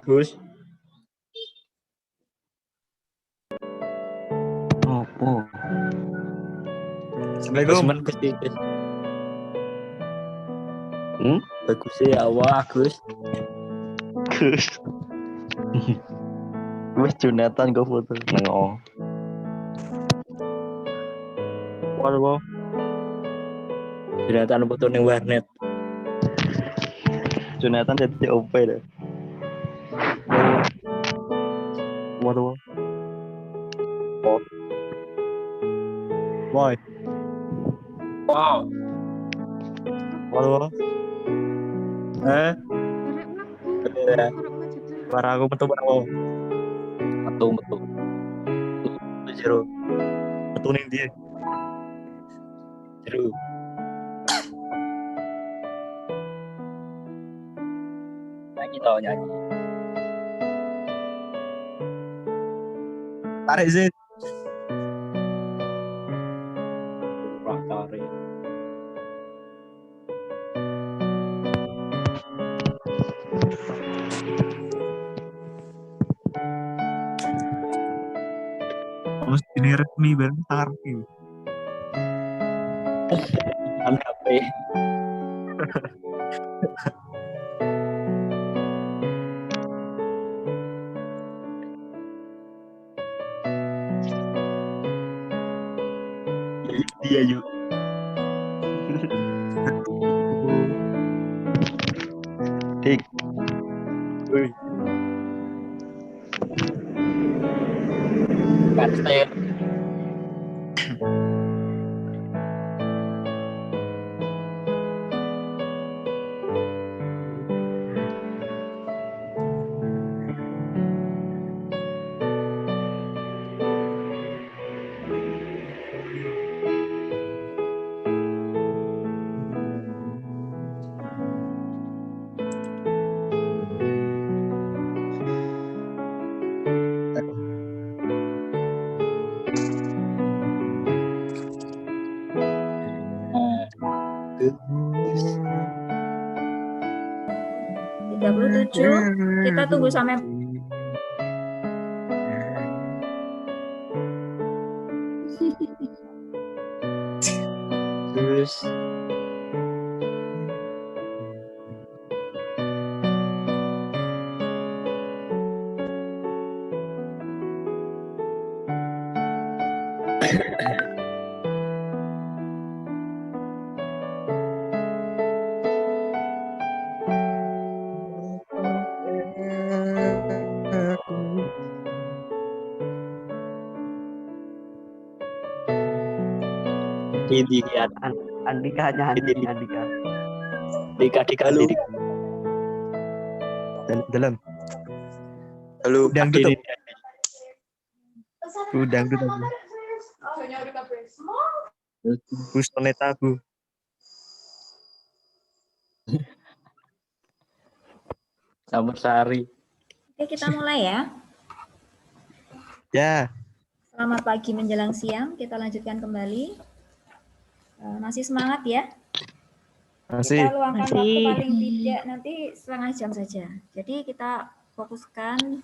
Gus. Opo. Assalamualaikum. Gus. Bagus ya Allah, Gus. Wes Jonathan go foto nang Waduh. Jonathan foto ning warnet. Jonathan jadi OP deh. Waduh. Boy. Wow. Waduh. Suara aku metu bang. Metu. Jero. Metu ning dia. Jero. Nyanyi. Tarik sih. Tarik. Terus ini resmi bareng tarik. Aneh apa ya? Dia yuk. Dik. Wih. Kasih. Kita tunggu sampai Terus ini kan Andika nyanyi Andika. Dika lu. Dalam. Halo, Dangdut. ini. Dangdut aku. Gus Toneta aku. Campur sari. Oke, kita mulai ya. Ya. Selamat pagi menjelang siang. Kita lanjutkan kembali. Masih semangat ya? Masih. Kita luangkan waktu paling tidak nanti setengah jam saja. Jadi kita fokuskan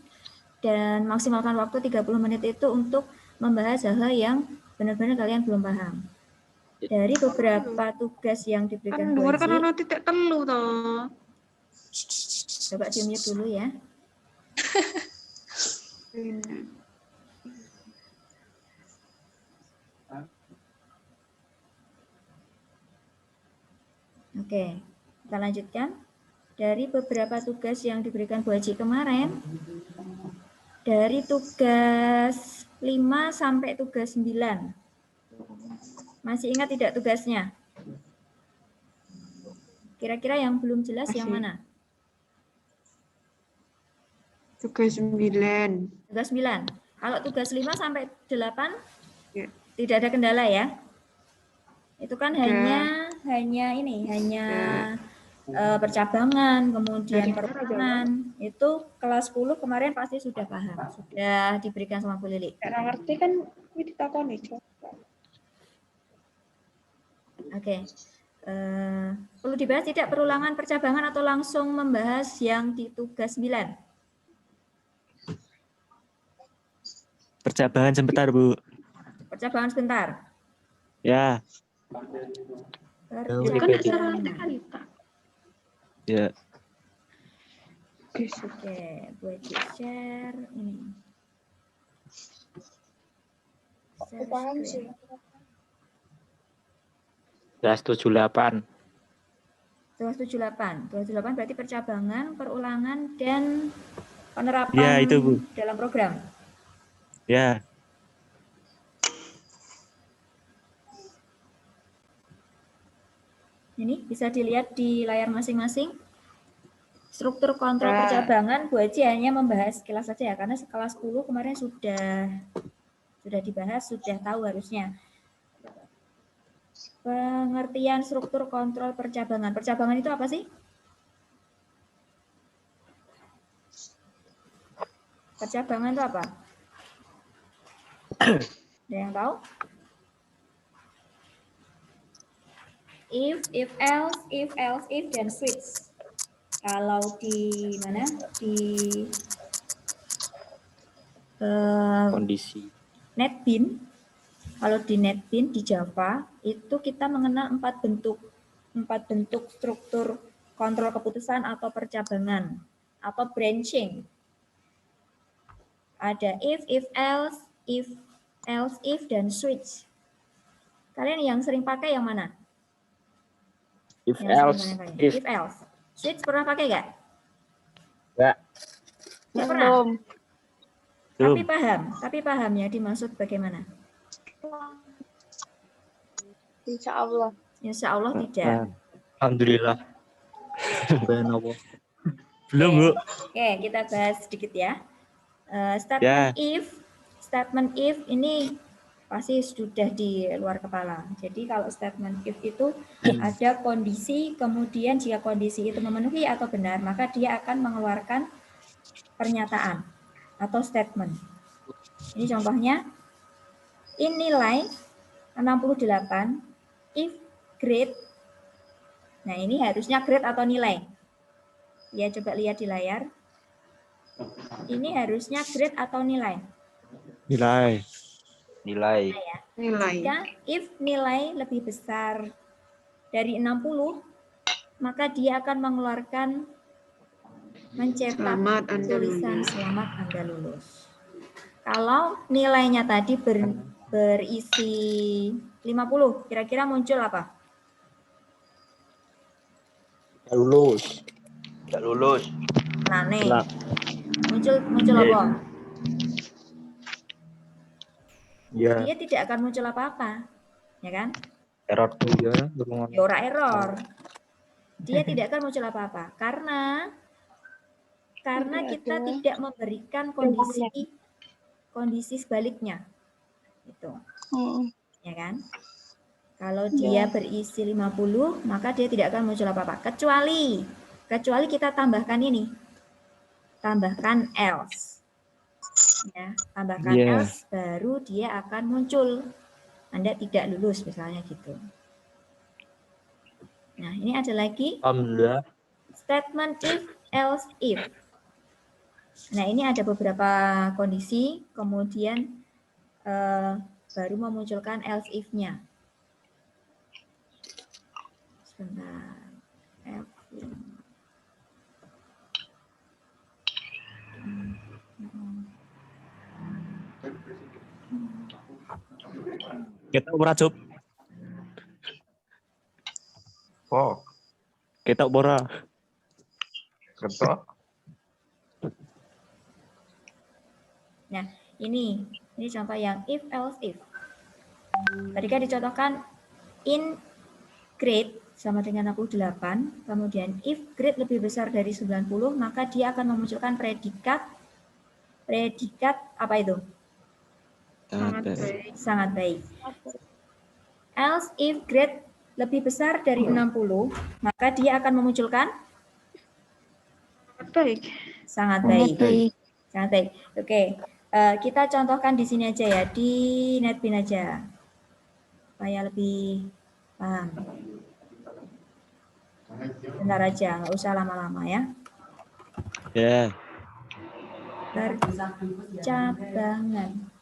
dan maksimalkan waktu 30 menit itu untuk membahas hal-hal yang benar-benar kalian belum paham. Dari beberapa tugas yang diberikan Bu Haji. Kan ono titik telu toh. Coba di-mute dulu ya. Oke, kita lanjutkan. Dari beberapa tugas yang diberikan Bu Haji kemarin, dari tugas 5 sampai tugas 9. Masih ingat tidak tugasnya? Kira-kira yang belum jelas yang mana? Tugas 9. Tugas 9. Kalau tugas 5 sampai 8 ya. Tidak ada kendala ya. Itu kan hanya percabangan, kemudian perpengan. Itu kelas 10 kemarin pasti sudah paham, sudah diberikan sama Bu Lili. Nek ngerti kan ditakoni. Oke. Perlu dibahas tidak perulangan percabangan atau langsung membahas yang di tugas 9? Percabangan sebentar, Bu. Percabangan sebentar. Ya, Kan acara Percabangan. realita. ya. Oke, gue share ini. Share screen. 278. 278. 278 berarti percabangan, perulangan, dan penerapan Ya, itu, Bu. dalam program. Ya. Ini bisa dilihat di layar masing-masing. Struktur kontrol Ya. percabangan, Bu Haji hanya membahas sekilas saja ya, karena kelas 10 kemarin sudah dibahas, sudah tahu harusnya. Pengertian struktur kontrol percabangan. Percabangan itu apa sih? Percabangan itu apa? Ada yang tahu? If else, dan switch. Kalau di mana? Di Kondisi. NetBeans, kalau di NetBeans di Java itu kita mengenal 4 bentuk struktur kontrol keputusan atau percabangan atau branching. Ada if else, dan switch. Kalian yang sering pakai yang mana? If Yang else. sering kalian pakai. If else. Switch pernah pakai nggak? Enggak. Nggak pernah. Belum. Tapi paham ya dimaksud bagaimana? Insya Allah. Insya Allah tidak. Alhamdulillah. Subhanallah. Belum, Bu. Oke, kita bahas sedikit ya. Statement if ini pasti sudah di luar kepala. Jadi kalau statement if itu ada kondisi, kemudian jika kondisi itu memenuhi atau benar, maka dia akan mengeluarkan pernyataan atau statement. Ini contohnya, in nilai 68 if grade. Nah, ini harusnya grade atau nilai. Ya, coba lihat di layar. Ini harusnya grade atau nilai. Nilai. Nilai. Ya. Nilai. Jika if nilai lebih besar dari 60, maka dia akan mengeluarkan mencetak Selamat Anda tulisan lulus. selamat Anda lulus. Kalau nilainya tadi berisi 50, kira-kira muncul apa? Nggak lulus. Nggak lulus. Nah, nih. Gelap. Muncul apa? Iya. Dia tidak akan muncul apa-apa. Ya kan? Error tuh ya. Ya ora error. Dia tidak akan muncul apa-apa karena kita tidak memberikan kondisi sebaliknya. Itu. Ya kan? Kalau dia berisi 50, maka dia tidak akan muncul apa-apa. Kecuali kita tambahkan ini. Tambahkan else. Ya, tambahkan else, baru dia akan muncul. Anda tidak lulus misalnya gitu. Nah, ini ada lagi. Alhamdulillah. Statement if, else if. Nah, ini ada beberapa kondisi, kemudian baru memunculkan else if-nya. Sebentar. Kita ora, Cuk. Oh. Kita ora. Ketok. Nah, ini contoh yang if, else, if. Tadi kan dicontohkan in grade sama dengan 68, kemudian if grade lebih besar dari 90, maka dia akan memunculkan predikat apa itu? Sangat baik. Else if grade lebih besar dari 60, maka dia akan memunculkan Baik. sangat baik. Sangat baik. Oke, kita contohkan di sini aja ya, di NetBeans aja, supaya lebih paham. Bentar aja, nggak usah lama-lama ya. Ya. Percabangan.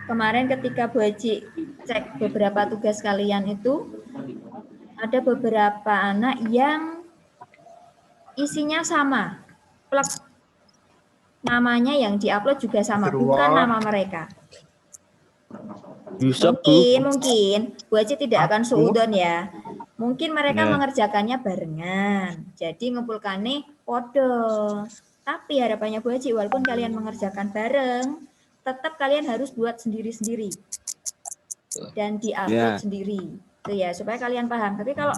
kemarin ketika Bu Haji cek beberapa tugas kalian itu, ada beberapa anak yang isinya sama. Plek. Namanya yang diupload juga sama, bukan nama mereka. Bisa Bu. Mungkin Bu Haji tidak akan suudon ya. Mungkin mereka Nah. mengerjakannya barengan. Jadi ngumpulkannya podo. Tapi harapannya Bu Haji, walaupun kalian mengerjakan bareng, tetap kalian harus buat sendiri-sendiri. Dan diupload sendiri. Itu ya, supaya kalian paham. Tapi kalau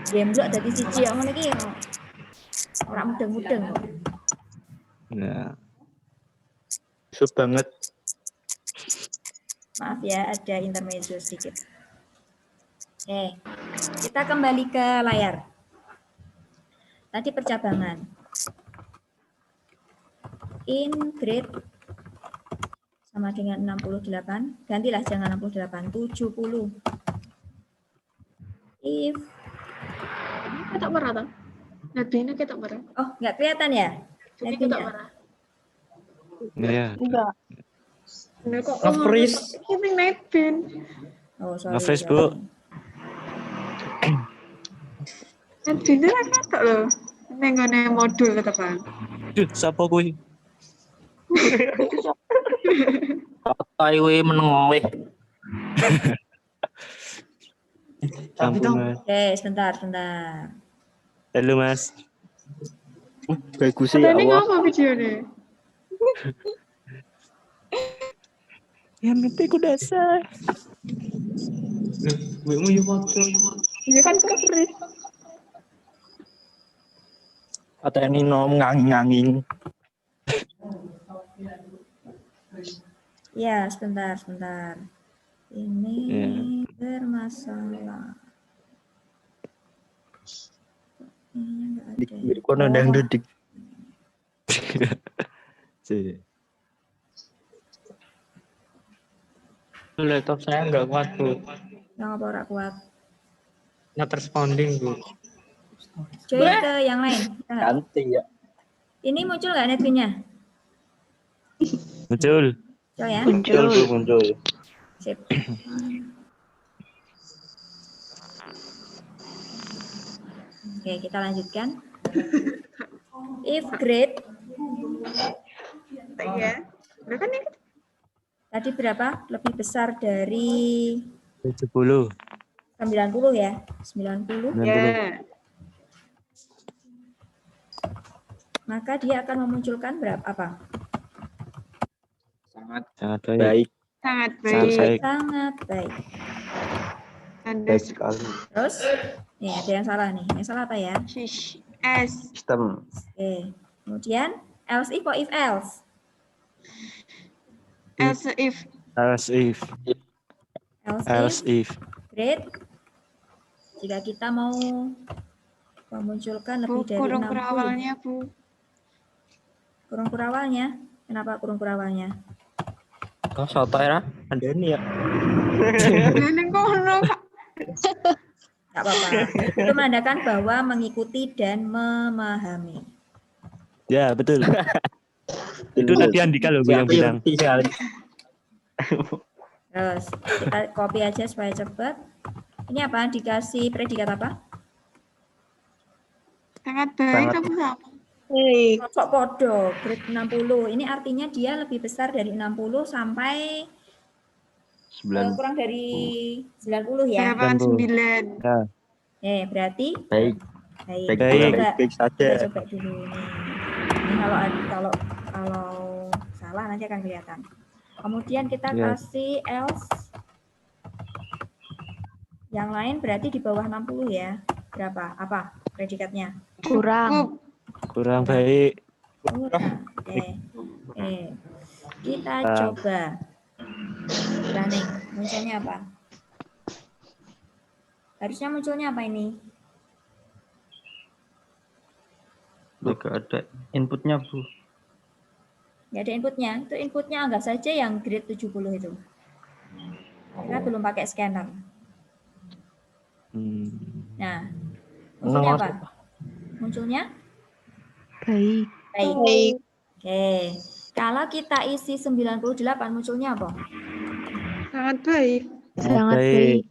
gemblok dari siji yang ngono iki ora mudeng-mudeng. Nah. Susah banget. Maaf ya, ada intermezzo sedikit. Kita kembali ke layar. Tadi percabangan. In grade sama dengan 68. Gantilah, jangan 68, 70. If Kita merah toh? Nadine kita merah. oh, nggak kelihatan ya? Jadi kita Nadine-nya? merah. Iya. Enggak. Nah, kok Nge-freeze. Ini Nadine. Oh, sorry. Nge-freeze, sorry. Bu. Nadine lah kata loh. Nenggone modul kata Bang. Duh, sapa kuwi? Tai we meneng we. Ampun, Mas. Oke, sebentar. Halo, Mas. Bagus sih ya Ini Allah. ngapa videonya? Ya mimpi ku dasar. Iya kan keren. Kata ini nom nganging-nganging. Ya, sebentar. Ini bermasalah. Ini nggak ada. Kono ndang dudik. Si. Laptop saya nggak kuat Bu. Yang apa ora kuat? Not responding Bu. Join ke yang lain. Kita nggak- Ganti ya. Ini muncul nggak netnya? Muncul. Muncul ya? Muncul. Sip. Oke, kita lanjutkan. If grade Iya. Berapa nih? tadi berapa? Lebih besar dari 70. 90 ya? 90. 90. Ya. Maka dia akan memunculkan berapa? Apa? Sangat Sangat baik. baik. Sangat Sangat baik. baik. Sangat baik. Anda Baik sekali. Terus, nih ada yang salah nih. Yang salah apa ya? shish. S. Sistem. Oke. Kemudian, else if or if else? Else if. Else if. Else if, Else if. grade. Jika kita mau memunculkan lebih Bu, dari kurung 60. awalnya Bu. Kurung kurawalnya. Kenapa kurung kurawalnya? Oh, soto ya. Ada ini ya. Neneng kono Kak. Nggak apa-apa. Itu menandakan bahwa mengikuti dan memahami. Ya, betul. Itu tadi Andika loh Bu, yang bilang. Sekali. Terus, kita copy aja supaya cepat. Ini apa? Dikasih predikat apa? Sangat baik Sangat. kamu sama. Kosok podo, grade 60. Ini artinya dia lebih besar dari 60 sampai 9. kurang dari 90 ya. 89. Ya, Berarti Baik. baik. Baik. Coba, Baik saja. kita coba dulu nih. Ini kalau salah nanti akan kelihatan. Kemudian kita Ya. kasih else. Yang lain berarti di bawah 60 ya. Berapa? Apa predikatnya? Kurang. kurang baik. Kurang. Oke. Kita coba. Running. Munculnya apa? Harusnya munculnya apa ini? Gak ada inputnya Bu. Nggak ada inputnya. Itu inputnya anggap saja yang grade 70 itu. Kita belum pakai scanner. Nah, munculnya apa? Munculnya? Baik. Baik. Oke. Kalau kita isi 98 munculnya apa? Sangat baik. Sangat baik.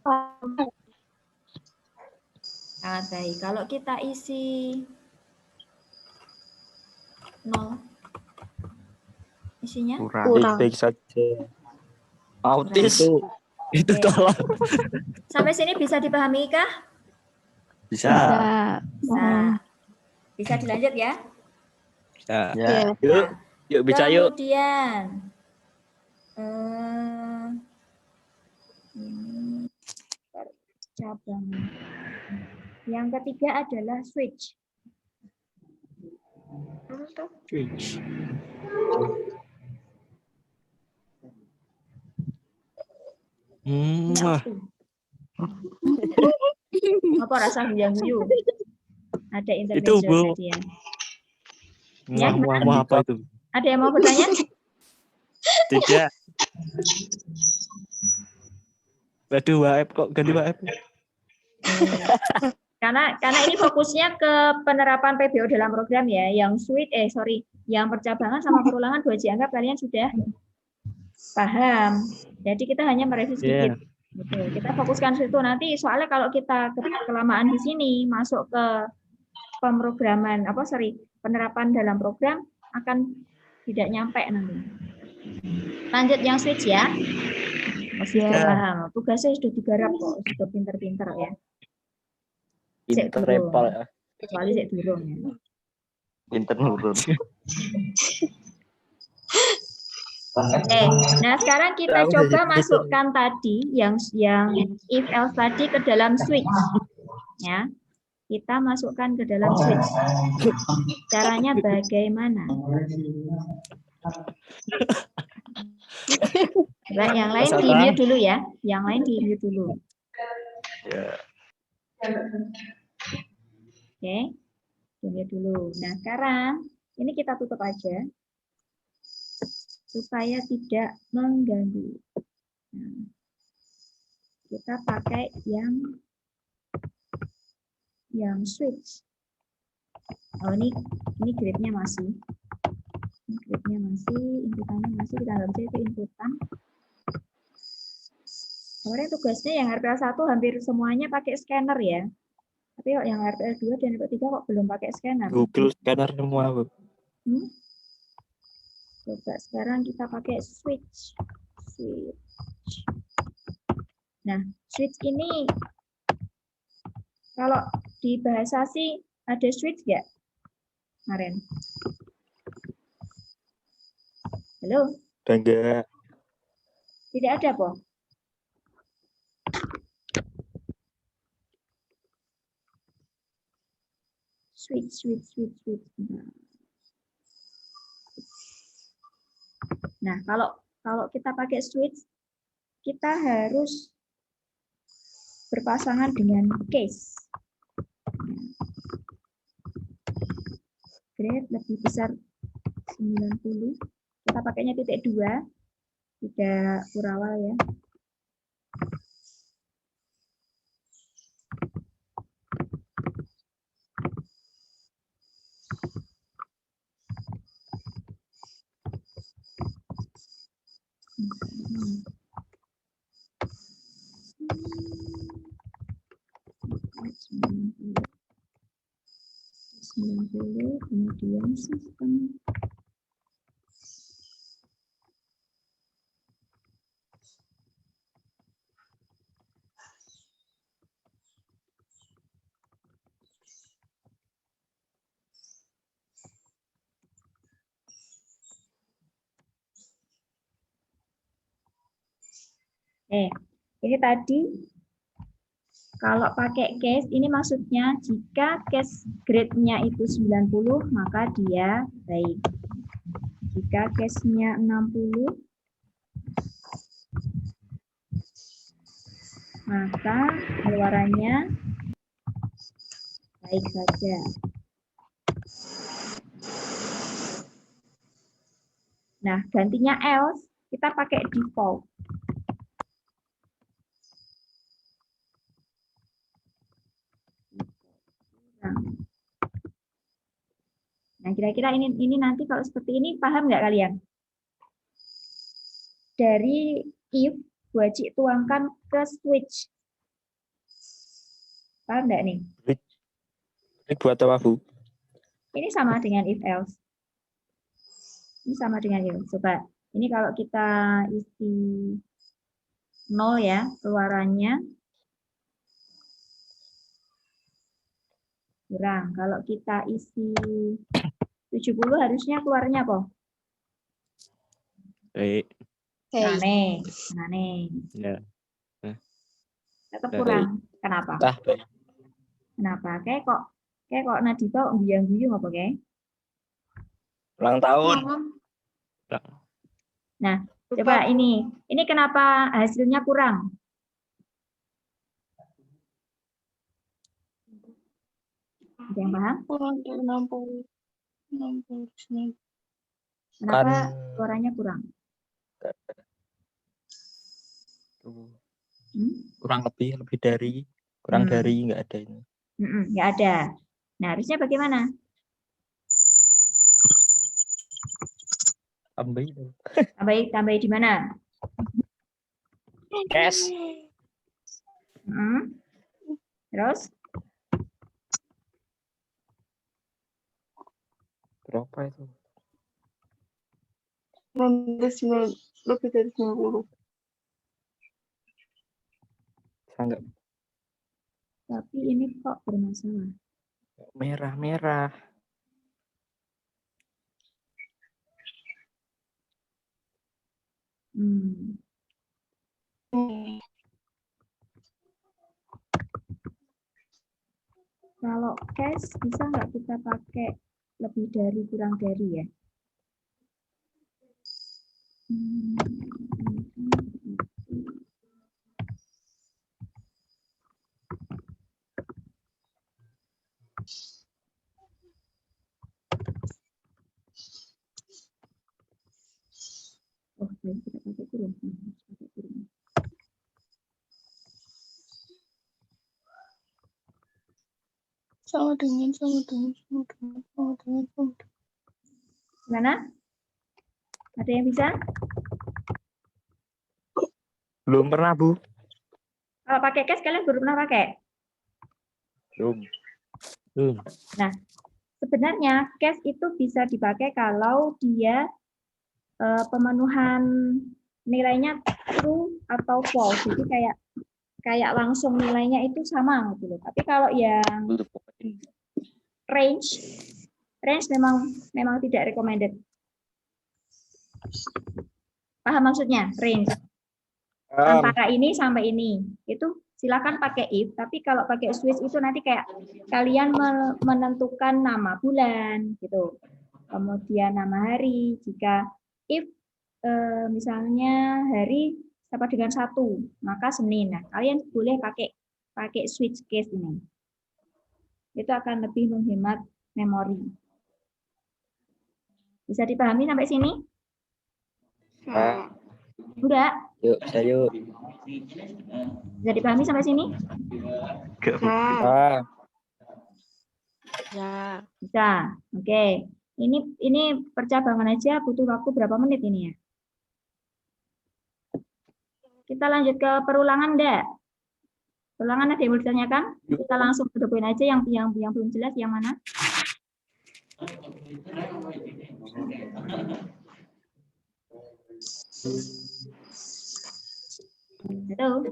Sangat baik. Kalau kita isi 0, isinya? Kurang. Baik saja. Autis. Itu Oke. tolong. Sampai sini bisa dipahami kah? Bisa. Bisa. Bisa dilanjut ya? Bisa. Ya. Yuk, yuk bisa yuk. Kemudian ini cabang. Yang ketiga adalah switch. Wah. Apa rasa guyu? Ada Itu, intermezzo Bu. tadi ya. Ya, Wah, apa itu? ada yang mau bertanya? Tidak. Waduh, WF kok ganti WF? Karena ini fokusnya ke penerapan PBO dalam program ya, yang yang percabangan sama perulangan 2J anggap kalian sudah paham. Jadi kita hanya mereview sedikit. Gitu. Kita fokuskan situ nanti, soalnya kalau kita kelamaan di sini masuk ke pemrograman penerapan dalam program akan tidak nyampe nanti. Lanjut yang switch ya. Sudah paham. Tugasnya sudah digarap kok, sudah pinter-pinter ya. Pinter repal ya. Kecuali saya durung ya. Pinter nurun. Oke, nah sekarang kita coba masukkan tadi yang if else tadi ke dalam switch. Ya. Kita masukkan ke dalam switch. Caranya bagaimana? Baik, yang lain di-mute dulu ya. Yang lain di-mute dulu. Ya. Oke. Di-mute dulu. Nah, sekarang ini kita tutup aja supaya tidak mengganggu. Nah, kita pakai yang switch. Oh, ini gridnya masih. Ini gridnya masih, inputannya masih, kita nggak bisa itu inputan. Kemarin tugasnya yang RPL 1 hampir semuanya pakai scanner ya. Tapi kok yang RPL 2 dan RPL 3 kok belum pakai scanner? Google scanner semua, Bu. Coba sekarang kita pakai switch. Nah, switch ini kalau di bahasa sih ada switch nggak, Maren? Halo? Udah enggak. Tidak ada, Po? Switch. Nah, kalau kita pakai switch, kita harus berpasangan dengan case. Grade lebih besar 90. Kita pakainya titik 2, tidak kurawal ya. Kemudian sistem. Ini tadi kalau pakai case, ini maksudnya jika case grade-nya itu 90, maka dia baik. Jika case-nya 60, maka keluarannya baik saja. Nah, gantinya else, kita pakai default. Nah, kira-kira ini nanti kalau seperti ini paham nggak kalian? dari if Bu Aci tuangkan ke switch. Paham enggak nih? Ini buat apa, Bu? Ini sama dengan if else. Ini sama dengan if. Coba, ini kalau kita isi 0 ya, keluarannya kurang. Kalau kita isi 70 harusnya keluarnya apa? Nane. Ya. Tetap kurang. Kenapa? Tah. Kenapa? Kayak kok Nadifa kok guyang-guyung apa kayak? Ulang tahun. Nah, coba ini kenapa hasilnya kurang? Ada yang paham? Kurang dari 60. Kenapa Kan suaranya kurang? kurang lebih dari dari nggak ada ini. Nggak ada. Nah, harusnya bagaimana? Tambah di mana? Cash. Terus? Berapa itu? Lebih dari 90. Sangat Tapi ini kok bermasalah. merah. Kalau cash bisa nggak kita pakai lebih dari kurang dari ya? Oh, saya tidak pakai kurung. Sama dengan. Gimana? Ada yang bisa? Belum pernah, Bu. Kalau pakai cash kalian belum pernah pakai? Belum. Nah, sebenarnya cash itu bisa dipakai kalau dia pemenuhan nilainya true atau false. Jadi kayak langsung nilainya itu sama gitu loh. Tapi kalau yang range memang tidak recommended. Paham maksudnya? Range. Antara ini sampai ini. Itu silakan pakai if, tapi kalau pakai switch itu nanti kayak kalian menentukan nama bulan gitu. Kemudian nama hari. Jika if misalnya hari sama dengan 1, maka Senin. Nah, kalian boleh pakai switch case ini. Itu akan lebih menghemat memori. Bisa dipahami sampai sini? Enggak? Yuk, ayo. Bisa dipahami sampai sini? Ya. Bisa. Oke. Ini percabangan aja butuh waktu berapa menit ini ya? Kita lanjut ke perulangan enggak? Perulangan ada yang mau ditanyakan? Kita langsung ke poin aja yang belum jelas yang mana? Halo.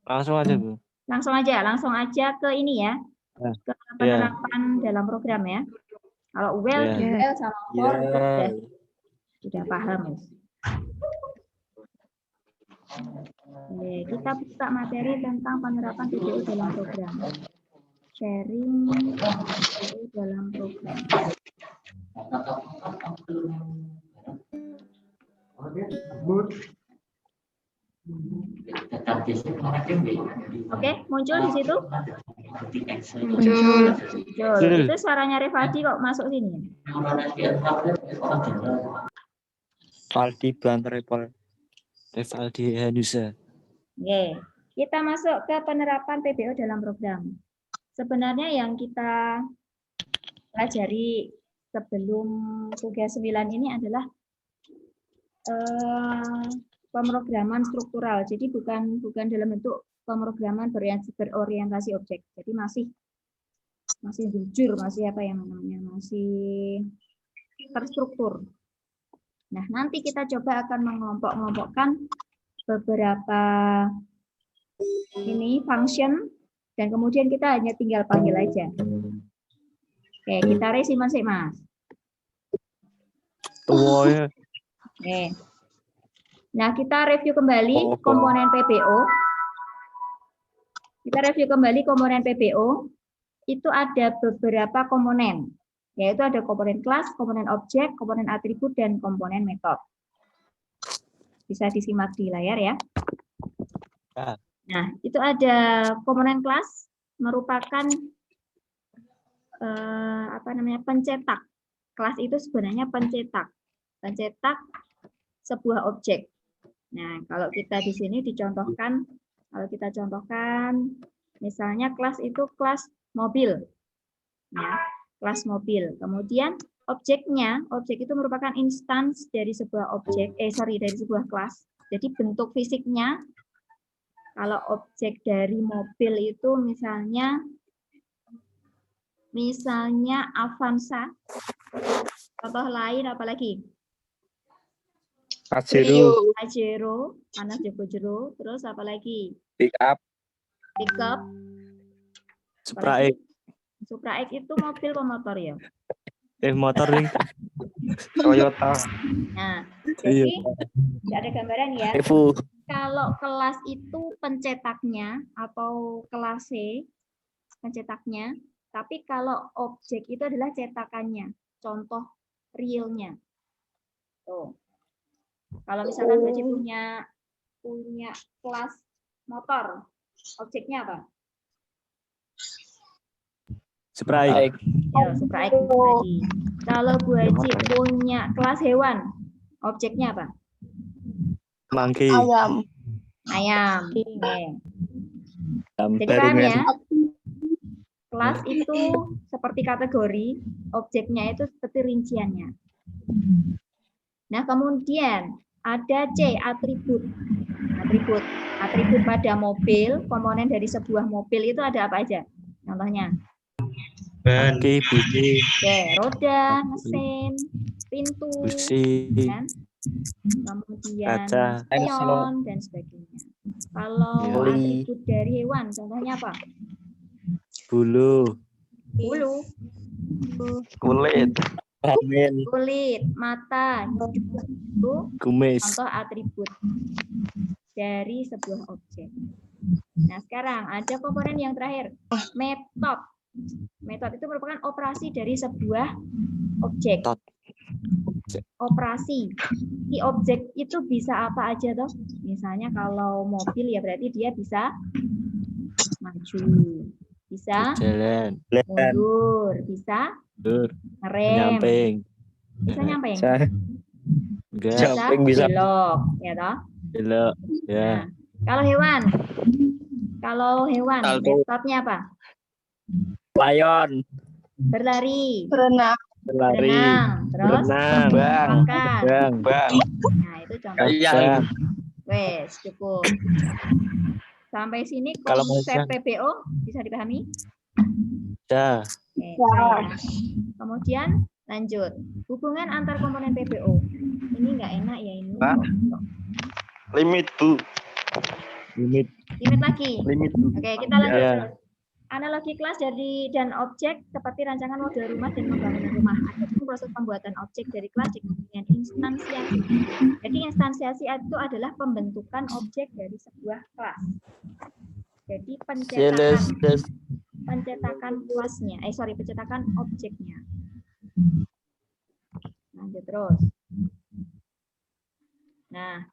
Langsung aja, Bu. Langsung aja ke ini ya. Ke penerapan dalam program ya. Kalau well sama for sudah paham. Oke, kita buka materi tentang penerapan PBO dalam program. Sharing PBO dalam program. Oke, muncul di situ? Muncul. Itu suaranya Revaldi kok masuk sini? Valdi Bantrepol. Revaldi Hanusa. Oke, kita masuk ke penerapan PBO dalam program. Sebenarnya yang kita pelajari sebelum tugas 9 ini adalah pemrograman struktural. Jadi bukan dalam bentuk pemrograman berorientasi objek. Jadi masih jujur, masih apa yang namanya, masih terstruktur. Nah, nanti kita coba akan mengelompok-kelompokkan beberapa ini function dan kemudian kita hanya tinggal panggil aja. Oke, kita simpan sih, Mas. Tua ya. Oke. Nah, kita review kembali komponen PBO. Kita review kembali komponen PBO. Itu ada beberapa komponen, yaitu ada komponen kelas, komponen objek, komponen atribut, dan komponen metode. Bisa disimak di layar ya. Nah, itu ada komponen kelas merupakan pencetak. Kelas itu sebenarnya pencetak sebuah objek. Nah, kalau kita di sini dicontohkan, kalau kita contohkan, misalnya kelas itu kelas mobil, ya, kelas mobil. Kemudian objek itu merupakan instans dari sebuah dari sebuah kelas. Jadi bentuk fisiknya, kalau objek dari mobil itu misalnya Avanza. Contoh lain apalagi? Pajero, Anas Jero, terus apalagi? Pickup. Supra X. Supra X itu mobil pemotor ya. Motor nih. Toyota. Nah, jadi tidak ada gambaran ya. Evo. Kalau kelas itu pencetaknya atau kelas C pencetaknya, tapi kalau objek itu adalah cetakannya, contoh realnya. Tuh. Kalau misalkan Baji punya kelas motor, objeknya apa? Supra X. Ya, Supra X tadi. Kalau Bu Haji punya kelas hewan, objeknya apa? Monkey. Ayam. Oke. Jadi paham ya? Kelas itu seperti kategori, objeknya itu seperti rinciannya. Nah, kemudian ada C, atribut. Atribut pada mobil, komponen dari sebuah mobil itu ada apa aja? Contohnya? Ban, busi, roda, mesin, pintu, kan? Kemudian kaca, spion, dan sebagainya. Kalau atribut dari hewan, contohnya apa? Bulu, kulit, mata, itu kumis. contoh atribut dari sebuah objek. Nah, sekarang ada komponen yang terakhir, metode. Metode itu merupakan operasi dari sebuah objek. Operasi. Di objek itu bisa apa aja toh? Misalnya kalau mobil ya berarti dia bisa maju, bisa jalan, mundur, bisa ngerem, nyamping, bisa nyamping, bisa belok, ya toh? Belok, ya. Nah, kalau hewan, metodenya apa? Lion. Berlari, Berenang. terus makan. Nah, itu contoh. Wes, cukup. Sampai sini konsep PBO bisa dipahami? Ya. Kemudian lanjut. Hubungan antar komponen PBO. Ini enggak enak ya ini. Limit, Bu. Limit lagi. Oke, kita lanjut terus. Analogi kelas dan objek seperti rancangan model rumah dan pembangunan rumah. Adapun proses pembuatan objek dari kelas dengan instansiasi. Jadi instansiasi itu adalah pembentukan objek dari sebuah kelas. Jadi pencetakan kelasnya, pencetakan objeknya. Lanjut terus. Nah,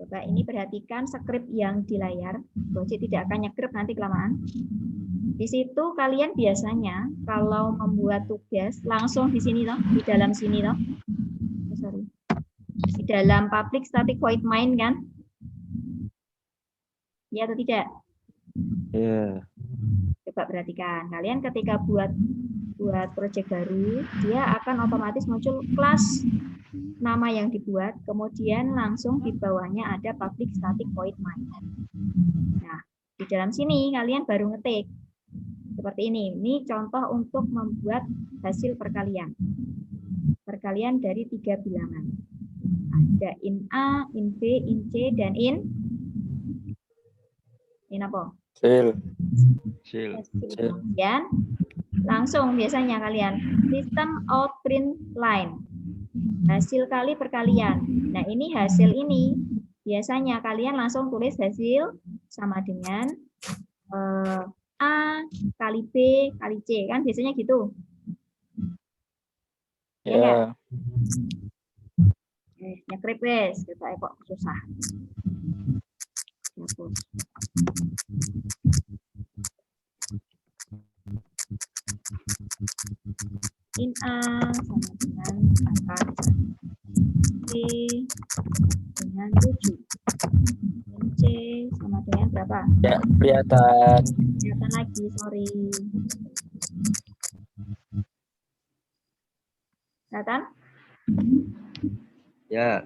coba ini perhatikan skrip yang di layar. Boci tidak akan nyekrip nanti kelamaan. Di situ kalian biasanya kalau membuat tugas langsung di sini toh, di dalam sini toh. Di dalam public static void main kan? Ya atau tidak? Iya. Coba perhatikan. Kalian ketika buat proyek baru, dia akan otomatis muncul kelas nama yang dibuat, kemudian langsung di bawahnya ada public static void main. Nah, di dalam sini kalian baru ngetik seperti ini. Ini contoh untuk membuat hasil perkalian. Perkalian dari 3 bilangan. Ada in A, in B, in C, dan in apa? Sil. Sil. Kemudian langsung biasanya kalian system out print line. Hasil kali perkalian. Nah, ini hasil ini biasanya kalian langsung tulis hasil sama dengan A kali B kali C, kan biasanya gitu. Ya nggak? Nyekrip wes, kita kok susah. Hapus. In A sama dengan 4, B dengan 7, in C sama dengan berapa? Ya, kelihatan. Kelihatan lagi, sorry. Kelihatan? Ya.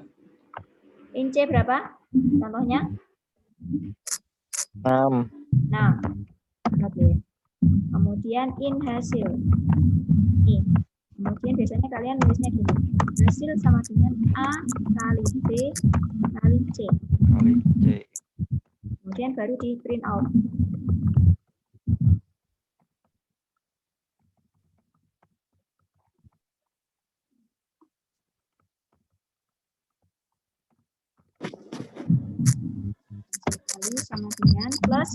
In C berapa? Contohnya? 6. Nah, oke. Kemudian in hasil. Nih. Kemudian biasanya kalian nulisnya gini. Hasil sama dengan A kali B kali C. Kali C. Kemudian baru di print out. Kali sama dengan plus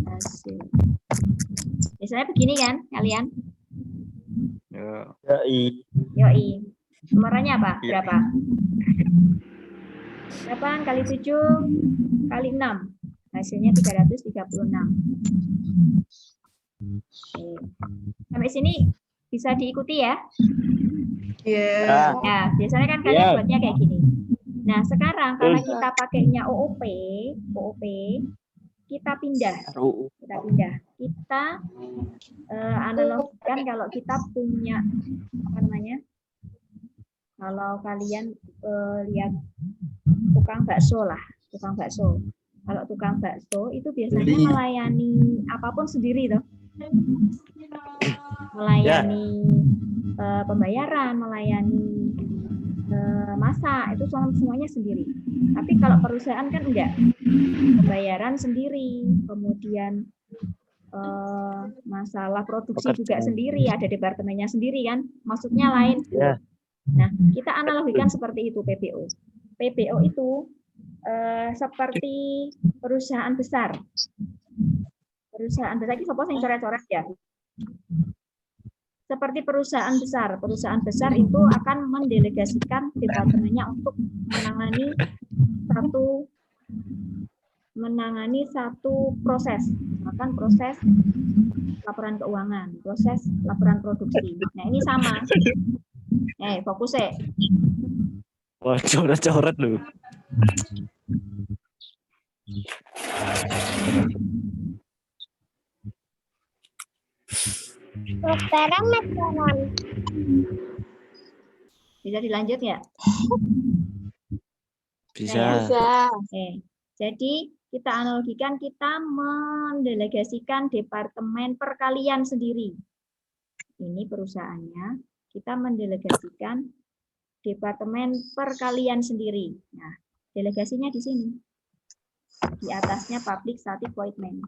hasil. Biasanya begini kan kalian? Ya. Yoi. Yoi. Nomornya apa? Iya. Berapa? 8 kali 7 kali 6. Hasilnya 336. Oke. Sampai sini bisa diikuti ya? Iya. Ya, biasanya kan kalian Ya. buatnya kayak gini. Nah, sekarang karena kita pakainya OOP, kita pindah. RUU. Kita analogikan kalau kita punya apa namanya? Kalau kalian lihat tukang bakso lah, tukang bakso. Kalau tukang bakso itu biasanya melayani apapun sendiri toh. Melayani pembayaran, melayani masak, itu semuanya sendiri. Tapi kalau perusahaan kan enggak. Pembayaran sendiri, kemudian masalah produksi juga sendiri, ada departemennya sendiri kan, maksudnya lain. Ya. Nah, kita analogikan seperti itu PBO. PBO itu seperti perusahaan besar. Perusahaan besar ini suppose yang coret-coret ya. Seperti perusahaan besar itu akan mendelegasikan departemennya untuk menangani satu proses, misalkan proses laporan keuangan, proses laporan produksi. Nah, ini sama. Fokus ya. Wah, coret-coret lu. Bisa dilanjut ya? Bisa. Oke. Jadi kita analogikan, kita mendelegasikan departemen perkalian sendiri. Ini perusahaannya, kita mendelegasikan departemen perkalian sendiri. Nah, delegasinya di sini. Di atasnya public static void main.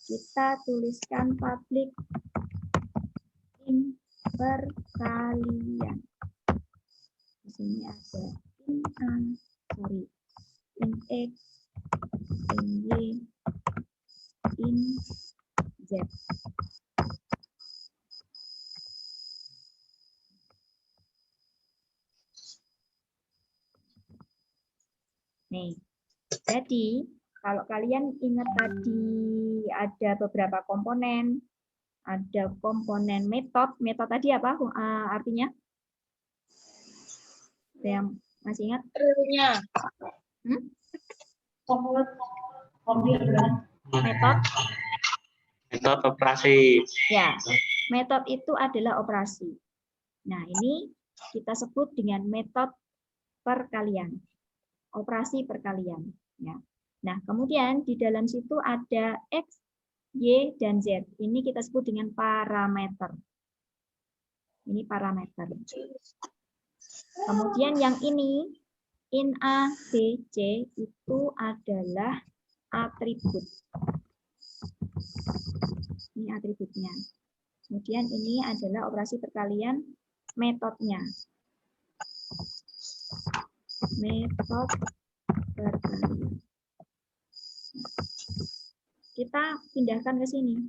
Kita tuliskan public in perkalian. Di sini ada in A, in X, in Y, in Z. Nih, jadi kalau kalian ingat tadi ada beberapa komponen, ada komponen metode tadi apa artinya? Ada yang masih ingat? Metode operasi. Ya, metode itu adalah operasi. Nah, ini kita sebut dengan metode perkalian, operasi perkalian. Ya. Nah, kemudian di dalam situ ada X, Y, dan Z. Ini kita sebut dengan parameter. Ini parameter. Kemudian yang ini, in A, B, C, itu adalah atribut. Ini atributnya. Kemudian ini adalah operasi perkalian metodenya. Metode perkalian. Kita pindahkan ke sini.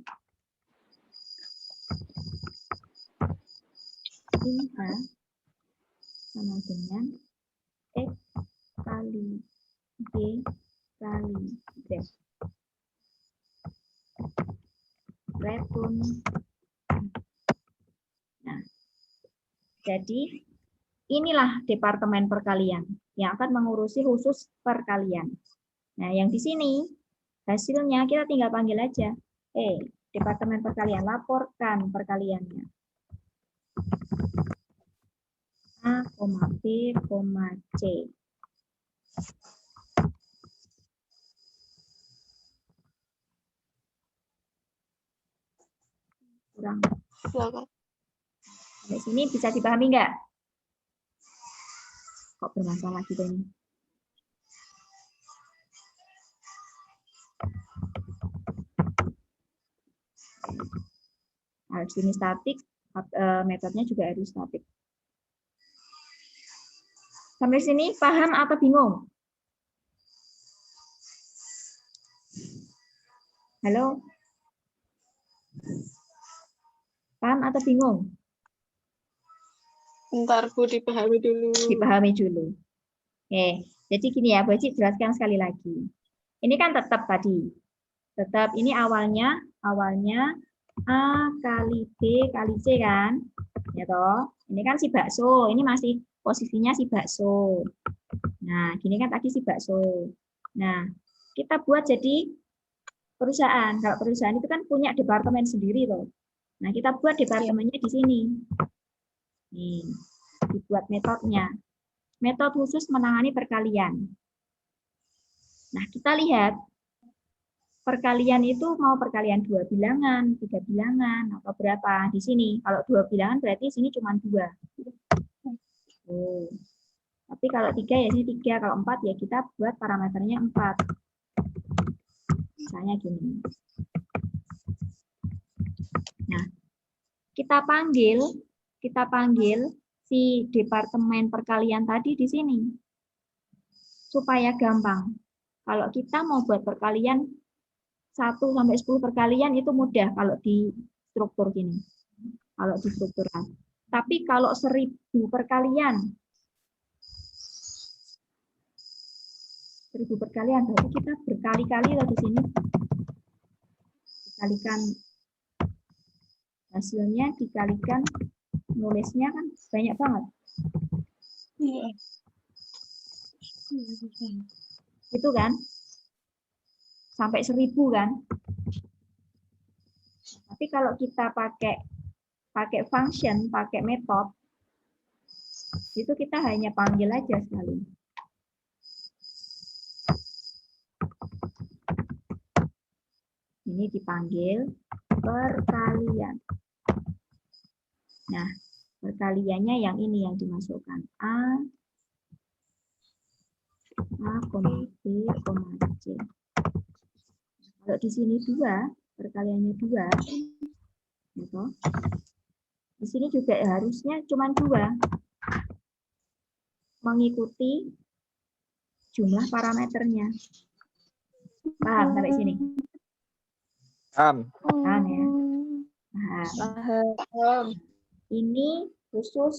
In A sama dengan X kali Y kali Z. Return. Nah, jadi inilah departemen perkalian yang akan mengurusi khusus perkalian. Nah, yang di sini hasilnya kita tinggal panggil aja. Departemen perkalian, laporkan perkaliannya. A, B, C. Kurang. Sampai sini bisa dipahami nggak? Kok bermasalah gitu ini? Harus ini statik, metodenya juga harus statik. Sampai sini paham atau bingung? Halo? Paham atau bingung? Bentar, Bu, dipahami dulu. Dipahami dulu. Oke, jadi gini ya, Bu Haji jelaskan sekali lagi. Ini kan tetap tadi. Tetap ini awalnya A kali B kali C kan? Ya toh. Ini kan si bakso, ini masih posisinya si bakso. Nah, gini kan tadi si bakso. Nah, kita buat jadi perusahaan. Kalau perusahaan itu kan punya departemen sendiri loh. Nah, kita buat departemennya di sini. Nih, dibuat metodenya. Metode khusus menangani perkalian. Nah, kita lihat perkalian itu mau perkalian 2 bilangan, 3 bilangan, atau berapa di sini. Kalau 2 bilangan berarti sini cuma 2. Oh. Tapi kalau 3 ya sini 3, kalau 4 ya kita buat parameternya 4. Misalnya gini. Nah, kita panggil si departemen perkalian tadi di sini. Supaya gampang. Kalau kita mau buat perkalian 1 sampai 10 perkalian itu mudah kalau di struktur gini. Kalau di struktural. Tapi kalau 1000 perkalian 1000 perkalian berarti kita berkali-kali loh di sini. Dikalikan hasilnya dikalikan nulisnya kan banyak banget. Itu kan? Sampai 1000 kan? Tapi kalau kita pakai function, pakai metode, itu kita hanya panggil aja sekali. Ini dipanggil perkalian. Nah, perkaliannya yang ini yang dimasukkan. A, B, C. Kalau di sini 2, perkaliannya 2. Gitu. Di sini juga harusnya cuma 2. Mengikuti jumlah parameternya. Paham sampai sini? Paham. Paham ya? Paham. Ini khusus,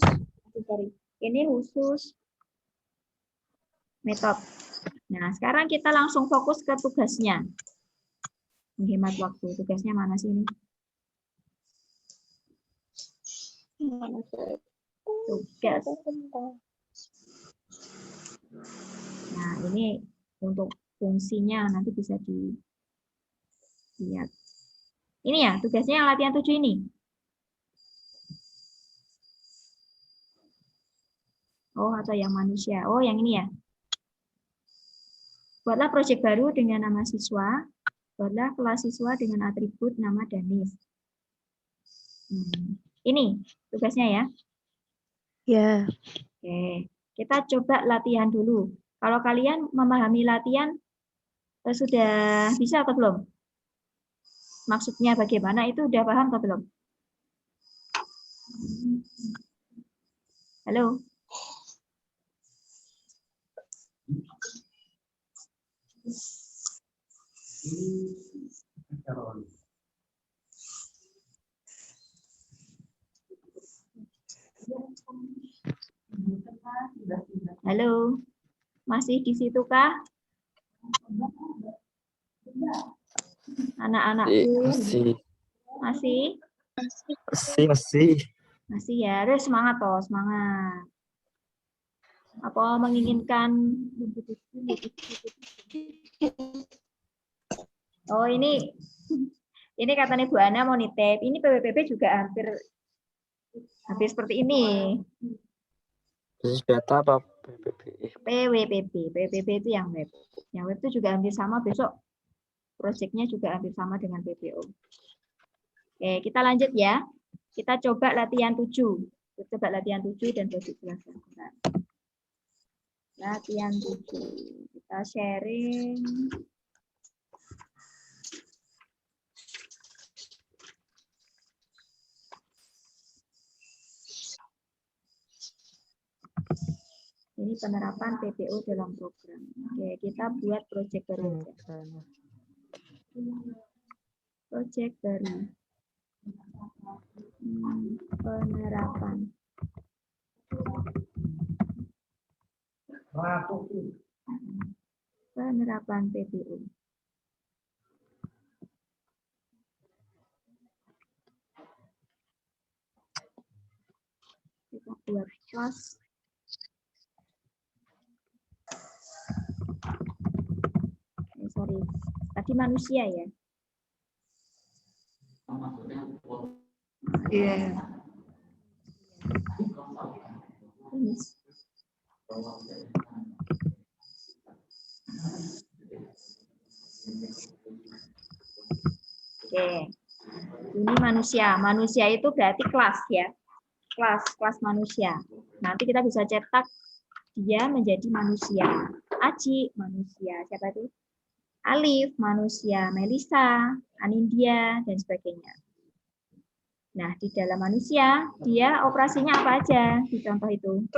metode. Nah, sekarang kita langsung fokus ke tugasnya. Menghemat waktu. Tugasnya mana sih ini? Tugas. Nah, ini untuk fungsinya nanti bisa dilihat. Ini ya, tugasnya yang latihan 7 ini. Oh, atau yang manusia. Oh, yang ini ya. Buatlah proyek baru dengan nama siswa. Buatlah kelas siswa dengan atribut nama Danis. Ini tugasnya ya. Ya. Oke, kita coba latihan dulu. Kalau kalian memahami latihan, sudah bisa atau belum? Maksudnya bagaimana itu udah paham atau belum? Halo? Halo? Masih di situ kah? Anak-anakku? Masih? Masih ya, harus semangat toh, semangat. Apa menginginkan? Oh ini katanya Bu Ana mau nitip. Ini PWPP juga hampir seperti ini. Bisnis data apa PPP? PWPP itu yang web. Yang web itu juga hampir sama, besok proyeknya juga hampir sama dengan PPO. Oke, kita lanjut ya. Kita coba latihan 7. Coba latihan 7 dan proyek jelaskan. Latihan 7. Kita sharing. Ini penerapan PPO dalam program. Oke, kita buat proyek baru. Proyek baru. Penerapan. Penerapan PPO. Kita buat kelas. Sorry, tadi manusia ya. Iya. Ini. Oke, ini manusia. Manusia itu berarti kelas ya, kelas manusia. Nanti kita bisa cetak dia menjadi manusia. Aci manusia, siapa itu? Alif manusia, Melisa, Anindya dan sebagainya. Nah, di dalam manusia, dia operasinya apa aja di contoh itu?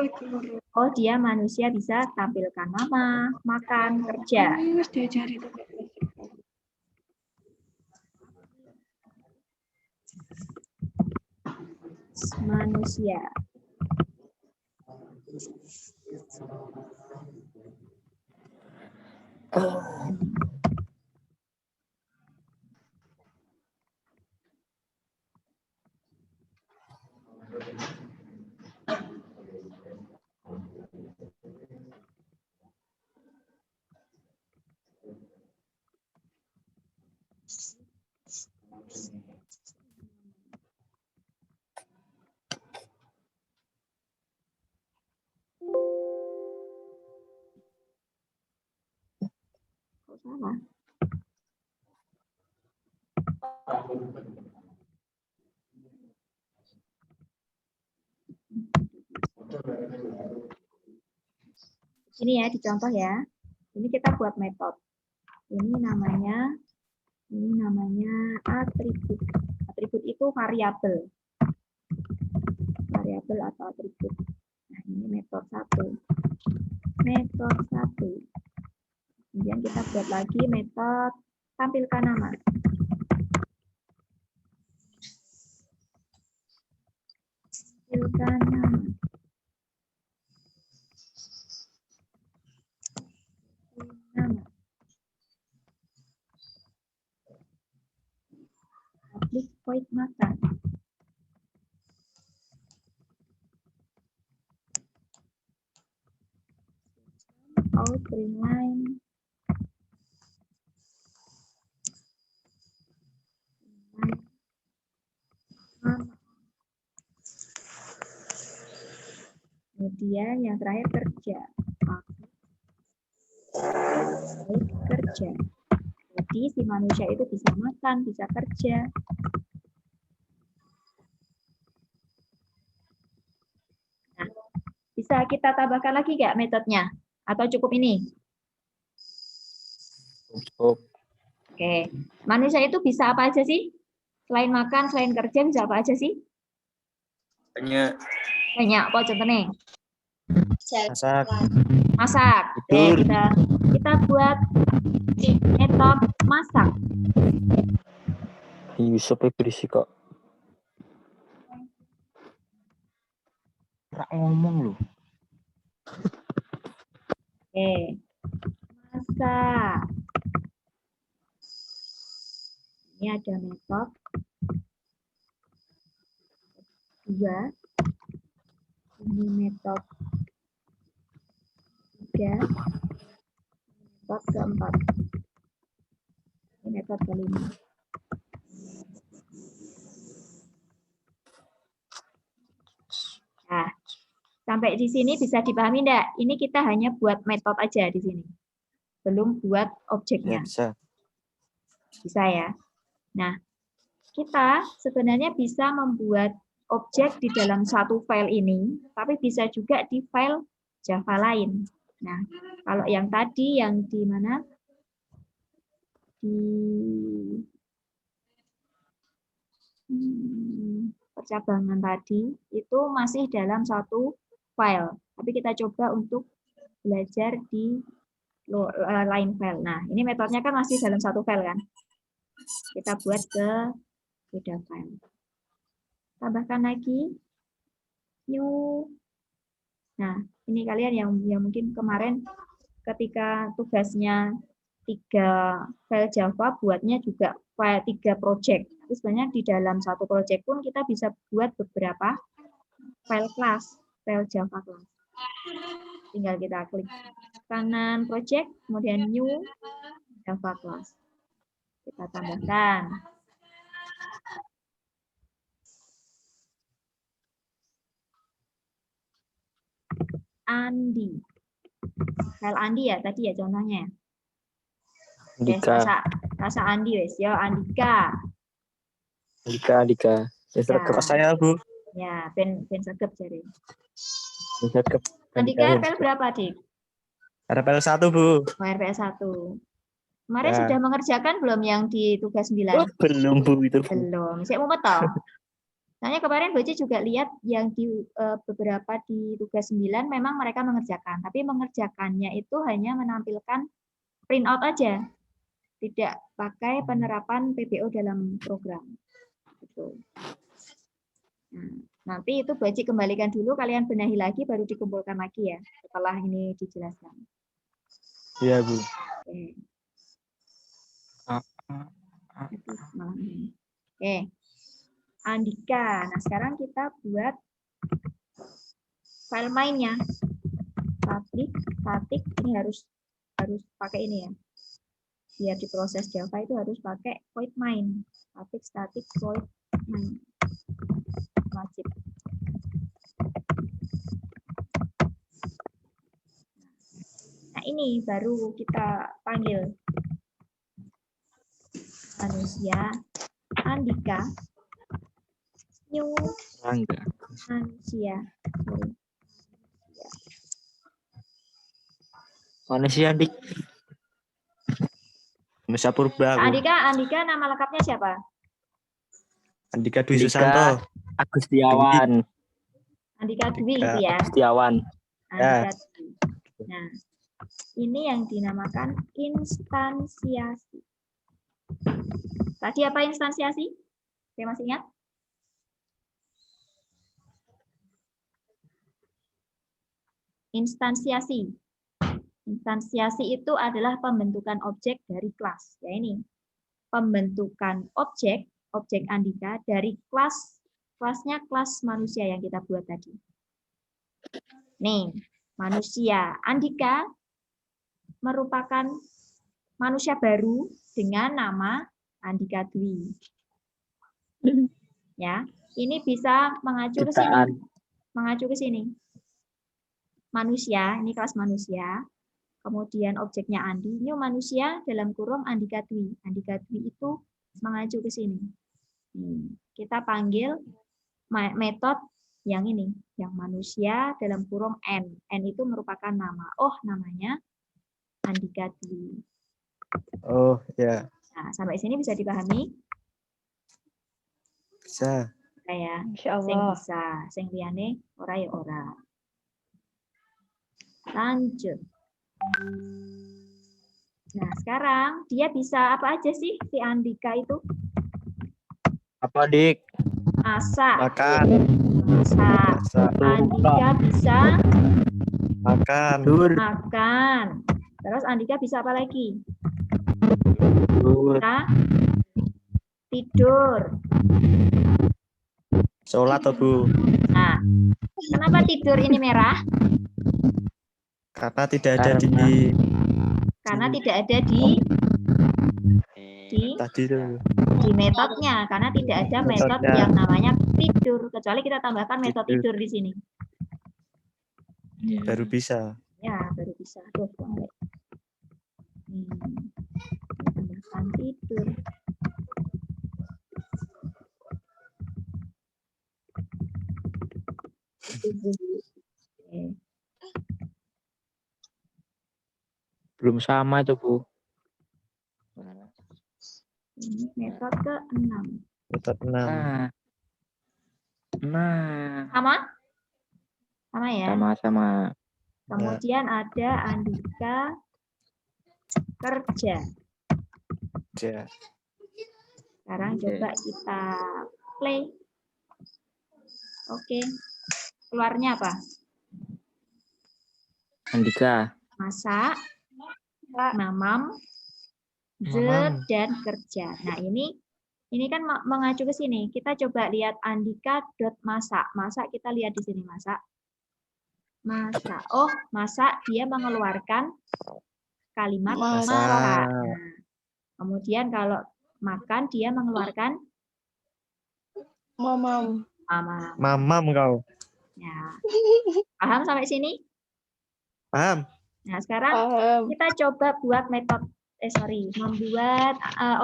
Oh, dia manusia bisa tampilkan nama, makan, kerja. Harus diajari. Manusia. Kok salah? Ini ya, dicontoh ya. Ini kita buat metode. Ini namanya atribut. Atribut itu variabel. Variabel atau atribut. Nah, ini metode 1. Metode 1. Kemudian kita buat lagi metode tampilkan nama. Tampilkan nama. Nama. Public void makan. Outline. Kemudian Kemudian yang terakhir kerja. Baik, kerja. Jadi si manusia itu bisa makan, bisa kerja. Nah, bisa kita tambahkan lagi nggak metodenya? Atau cukup ini? Cukup. Oke. Manusia itu bisa apa aja sih? Selain makan, selain kerja, bisa apa aja sih? Banyak. Banyak. Apa contohnya? Masak. Masak. Oke, kita buat metode masak. Yusuf berisik kok. Rak ngomong loh. Oke. Masak. Ini ada metode 2. Ini metode 3. Metode keempat. Ini metode kelima. Nah, sampai di sini bisa dipahami enggak? Ini kita hanya buat metode aja di sini. Belum buat objeknya. Bisa. Bisa ya. Nah, kita sebenarnya bisa membuat objek di dalam satu file ini, tapi bisa juga di file Java lain. Nah, kalau yang tadi yang di mana? Di percabangan tadi itu masih dalam satu file, tapi kita coba untuk belajar di lain file. Nah, ini metodenya kan masih dalam satu file kan? Kita buat ke beda file. Tambahkan lagi new. Nah, ini kalian yang mungkin kemarin ketika tugasnya 3 file Java, buatnya juga file 3 project. Tapi sebenarnya di dalam satu project pun kita bisa buat beberapa file class, file Java class. Tinggal kita klik kanan project, kemudian new Java class. Kita tambahkan. Andi. File Andi ya tadi ya contohnya. Yes, Andika. rasa Andi wes. Yo Andika. Andika. Ya, Ya. saya, Bu. Ya, ben segep jadi. Cakep. Andika RPL berapa, Dik? RPL 1, Bu. RPL 1. Kemarin Ya. sudah mengerjakan belum yang di tugas 9? Oh, belum, Bu, itu, Bu. Belum. Saya mau tahu. Soalnya kemarin Boci juga lihat yang di beberapa di tugas 9 memang mereka mengerjakan, tapi mengerjakannya itu hanya menampilkan printout aja. Tidak pakai penerapan PBO dalam program. Gitu. Nah, nanti itu Boci kembalikan dulu, kalian benahi lagi, baru dikumpulkan lagi ya, setelah ini dijelaskan. Iya, Bu. Oke. Oke. Andika. Nah, sekarang kita buat file mainnya. Static ini harus pakai ini ya. Biar diproses Java itu harus pakai void main. Static void main. Wajib. Nah, ini baru kita panggil manusia Andika. New Angga. manusia. Manusia, Dik. Manusia purba. Bu. Andika nama lengkapnya siapa? Andika Dwi Andika Susanto. Agustiawan. Andika Dwi itu ya. Agustiawan. Andika Dwi. Nah, ini yang dinamakan instansiasi. Tadi apa instansiasi? Saya masih ingat? Instansiasi. Instansiasi itu adalah pembentukan objek dari kelas. Ya ini. Pembentukan objek Andika dari kelasnya kelas manusia yang kita buat tadi. Nih, manusia Andika merupakan manusia baru dengan nama Andika Dwi. Ya, ini bisa mengacu ke sini. Mengacu ke sini. manusia, ini kelas manusia. Kemudian objeknya Andi, ini manusia dalam kurung Andika Dwi. Andika Dwi itu mengacu ke sini. Kita panggil metode yang ini, yang manusia dalam kurung N. N itu merupakan nama. Oh, namanya Andika Dwi. Oh, ya. Nah, sampai sini bisa dipahami? Bisa. Ya, Insya sing Allah. bisa, sing liyane ora ya ora. Lanjut. Nah, sekarang dia bisa apa aja sih si Andika itu? Apa, Dik? Masak. Makan. Masak. Masak. Andika bisa Makan. Tidur. makan. Terus Andika bisa apa lagi? Tidur. Bisa tidur. Sholat, toh, Bu. Nah, kenapa tidur ini merah? Karena tidak ada di Karena tidak ada di tadi tuh. di metodenya, karena tidak ada metode Metodenya. yang namanya tidur, kecuali kita tambahkan metode tidur di sini. Baru bisa. Ya, baru bisa. Tuh, balik. Tambahkan tidur. Oke. Belum sama itu, Bu. Ini metode ke-6. Metode 6. Nah. Nah, Sama? Sama ya? sama-sama. Kemudian ada Andika kerja. Ya. Sekarang coba kita play. Oke. Keluarnya apa? Andika. Masak, mamam, Mamam. dan kerja. Nah, ini kan mengacu ke sini. Kita coba lihat Andika masak. Masak kita lihat di sini masak. Masak. Oh, masak dia mengeluarkan kalimat Masak. masak. Nah, kemudian kalau makan dia mengeluarkan Mamam. mamam. Mamam kau. Ya. Paham sampai sini? Paham? Nah, sekarang Paham. kita coba buat membuat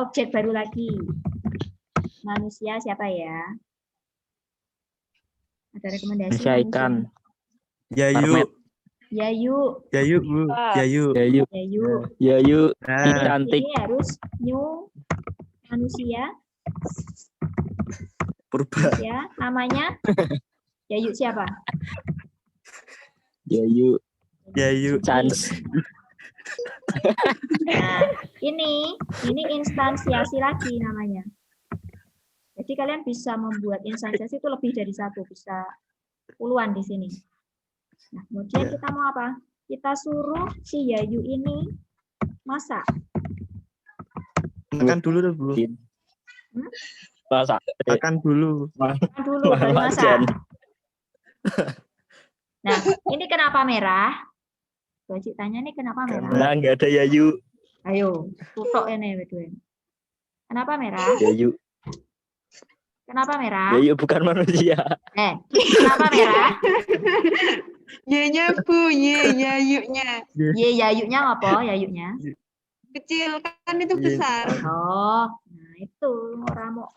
objek baru lagi. Manusia siapa ya? Ada rekomendasi? Manusia ikan. Yayu. Parmet. Yayu. Yayu, Bu. Yayu. Yayu. Yayu. Yayu. Nah, Cantik. Ini harus new manusia. purba. Ya, namanya Yayu siapa? Yayu. Yayu. Chance. Nah, ini instansiasi lagi namanya. Jadi kalian bisa membuat instansiasi itu lebih dari satu, bisa puluhan di sini. Nah, kemudian kita mau apa? Kita suruh si Yayu ini masak. Makan dulu tuh, Bu. Masak. Makan dulu. Makan dulu baru masak. Nah, ini kenapa merah? Wajib tanya nih kenapa merah? Nah, nggak ada Yayu. Ayo, tutok ini berdua. Kenapa merah? Yayu. Kenapa merah? Yayu bukan manusia. Kenapa merah? Y-nya Bu, Yayunya. Ye Yayunya apa? Yayunya? Kecil kan itu Y. besar. Oh, nah itu orang mau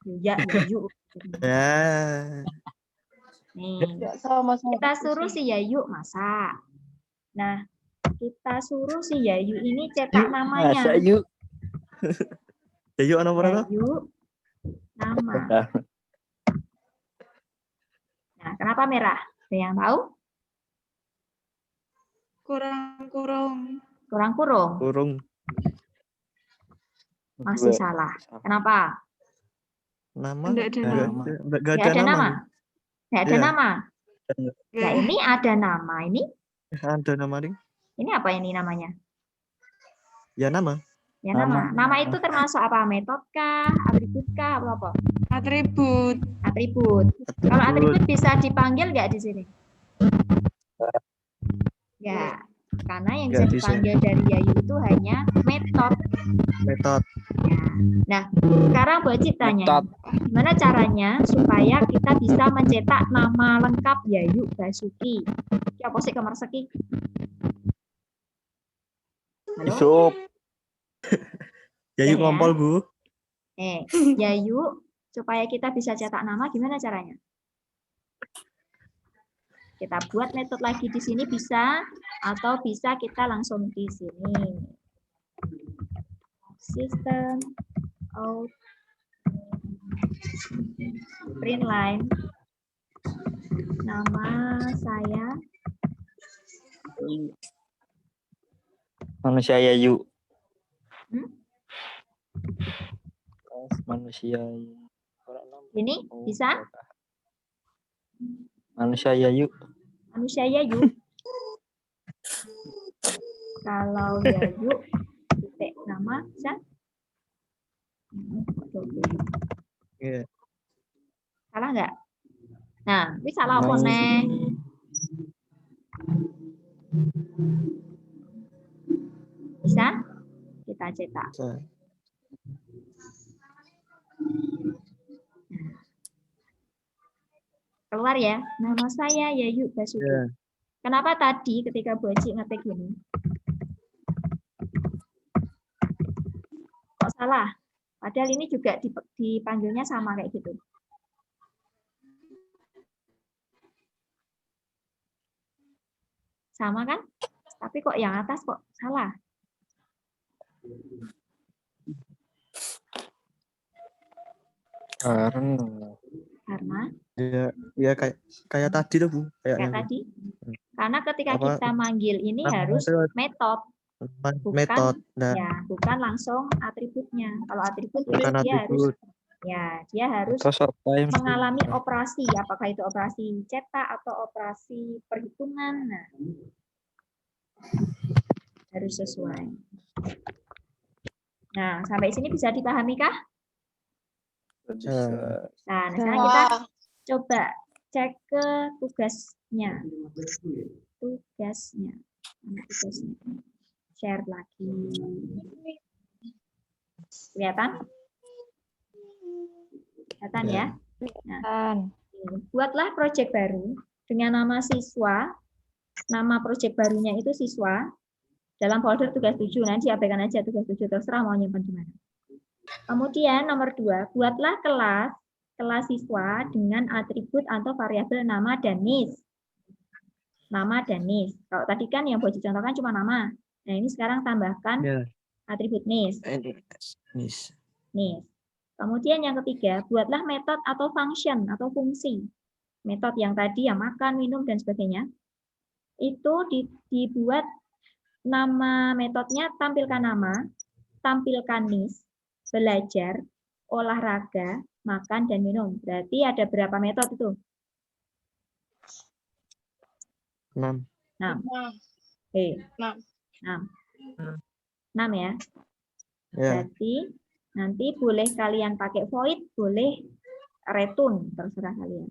ya Yayu. Ya. Nih, Nggak sama-sama. kita suruh si Yayu masak. Nah, kita suruh si Yayu ini cetak Masa namanya. Yayu. Yayu ana apa? Yayu nama. Nah, kenapa merah? Ada yang tahu? Kurang-kurang. Kurang kurung. Kurung. Masih salah. Kenapa? Nama? Nggak ada nama. Nggak Nggak ada ada nama. nama. Nggak ada Iya. nama. Ya, ini ada nama. Ada nama nih. Ini apa ini namanya? Ya nama. Ya nama. Nama. Nama itu termasuk apa? Metode kah? Atribut kah? Apa? Atribut. Atribut. Kalau atribut bisa dipanggil nggak di sini? Ya. Karena yang Nggak bisa bisa. dipanggil dari Yayu itu hanya metode. Metode. Nah, sekarang Bu Aci tanya, gimana caranya supaya kita bisa mencetak nama lengkap Yayu Basuki? Siapa sih kamar seki? Halo? Yusuf. Yayu Ya. ngompol, Bu. Yayu, supaya kita bisa cetak nama, gimana caranya? Kita buat metode lagi di sini bisa, atau bisa kita langsung di sini. Sistem out print line. Nama saya Manusia Yayu. Manusia ini bisa? Manusia Yayu. Manusia Yayu. Kalau Yayu titik nama bisa? Iya. Salah nggak? Nah, ini salah apa nih? Bisa? Kita cetak. Bisa. Keluar ya. Nama saya Yayu Basuki. Iya. Kenapa tadi ketika Bu Aci ngetik gini? Kok salah? Padahal ini juga dipanggilnya sama kayak gitu. Sama kan? Tapi kok yang atas kok salah? Karena Ya kayak tadi tuh, Bu. kayak tadi. Karena ketika Apa? kita manggil ini Nah, harus metode. metode, Metode. Nah, ya, bukan langsung atributnya. Kalau atribut itu bukan dia harus atribut. dia harus Terus apa yang mengalami operasi, apakah itu operasi cetak atau operasi perhitungan. Nah, harus sesuai. Nah, sampai sini bisa dipahami kah? Nah, sekarang kita coba cek ke tugasnya. Tugasnya. Share lagi. Kelihatan? Kelihatan ya? Nah, buatlah proyek baru dengan nama siswa. Nama proyek barunya itu siswa. Dalam folder tugas 7, nanti abaikan aja tugas 7, terserah mau nyimpan di mana. Kemudian nomor 2, buatlah kelas siswa dengan atribut atau variabel nama dan NIS. Nama dan NIS. Kalau tadi kan yang boleh dicontohkan cuma nama. Nah, ini sekarang tambahkan atribut NIS. NIS. Kemudian yang ketiga, buatlah metode atau function atau fungsi. Metode yang tadi yang makan, minum, dan sebagainya. Itu dibuat nama metodenya, tampilkan nama, tampilkan NIS, belajar, olahraga, makan, dan minum. Berarti ada berapa metode itu? 6. 6 ya. Berarti nanti boleh kalian pakai void, boleh return, terserah kalian.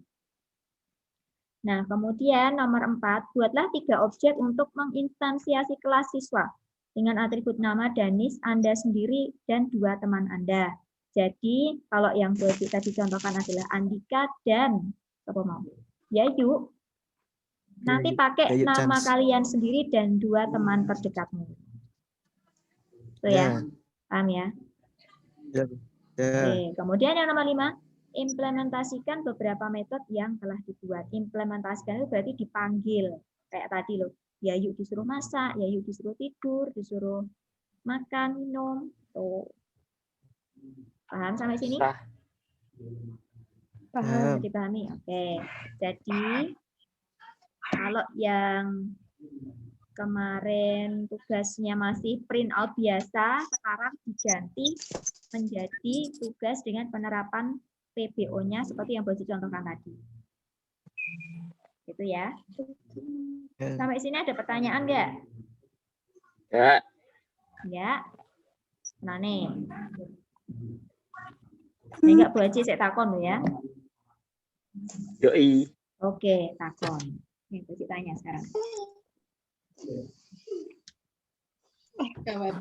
Nah, kemudian nomor 4, buatlah 3 objek untuk menginstansiasi kelas siswa dengan atribut nama dan NIS Anda sendiri dan 2 teman Anda. Jadi, kalau yang boleh kita dicontohkan adalah Andika dan Yayu, nanti pakai nama kalian sendiri dan 2 teman terdekatmu. Itu ya, paham ya? Oke, kemudian yang nomor 5, implementasikan beberapa metode yang telah dibuat. Implementasikan itu berarti dipanggil. Kayak tadi loh, Yayu disuruh masak, Yayu disuruh tidur, disuruh makan, minum. Tuh. Paham sampai sini? Paham. Dipahami? Oke. Jadi, kalau yang kemarin tugasnya masih print out biasa, sekarang diganti menjadi tugas dengan penerapan PBO-nya seperti yang boleh dicontohkan tadi. Gitu ya. Sampai sini ada pertanyaan nggak? Ya. Enggak. Nah nih. Ini enggak Bu Aci, saya takon ya. Yoi. Oke, takon. Nih Bu Aci tanya sekarang. Gawat.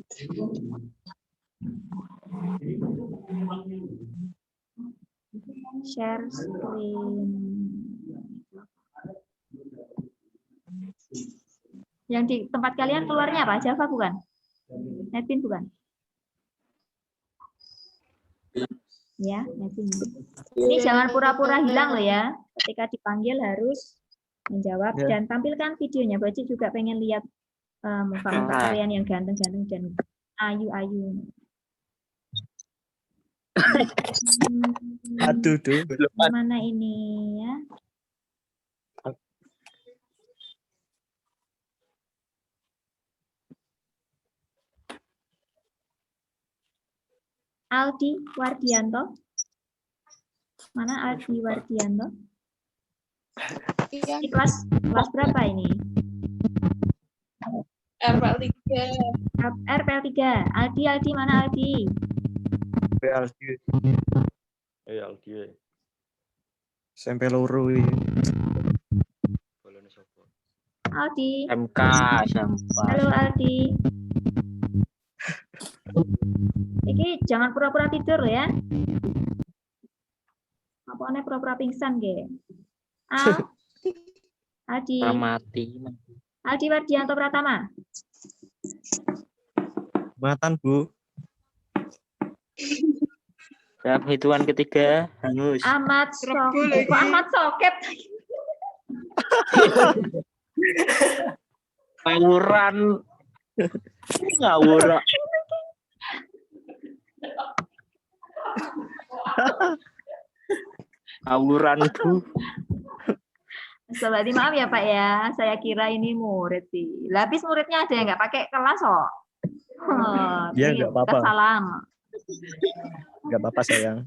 Share screen. Yang di tempat kalian keluarnya apa? Java bukan? Netpin bukan? Ya, Netpin. Ini jangan pura-pura hilang loh ya. Ketika dipanggil harus menjawab Ya. dan tampilkan videonya. Baci juga pengen lihat muka-muka kalian yang ganteng-ganteng dan ayu-ayu. Aduh, tuh. Mana ini ya? Aldi Wardianto. Mana Aldi Wardianto? Iya, Ini kelas berapa ini? RP3. RPL 3. Aldi mana Aldi? Aldi. Sampai loro iki. Bolone sapa? Aldi. MK sampah. Halo Aldi. Iki jangan pura-pura tidur loh ya. Apane pura-pura pingsan ge? Aldi. Mati. Aldi Wardianto Pratama. Matan, Bu. Dalam hitungan ketiga, hangus. Ahmad Rebo Soket. lagi. Kok Ahmad Soket? Ngawuran. Ngawuran. Ngawuran, Bu. Sobat maaf ya Pak ya, saya kira ini murid sih. Lapis muridnya ada yang nggak pakai kelas kok. Ya, Ini nggak apa-apa. Salam. Enggak apa-apa, sayang.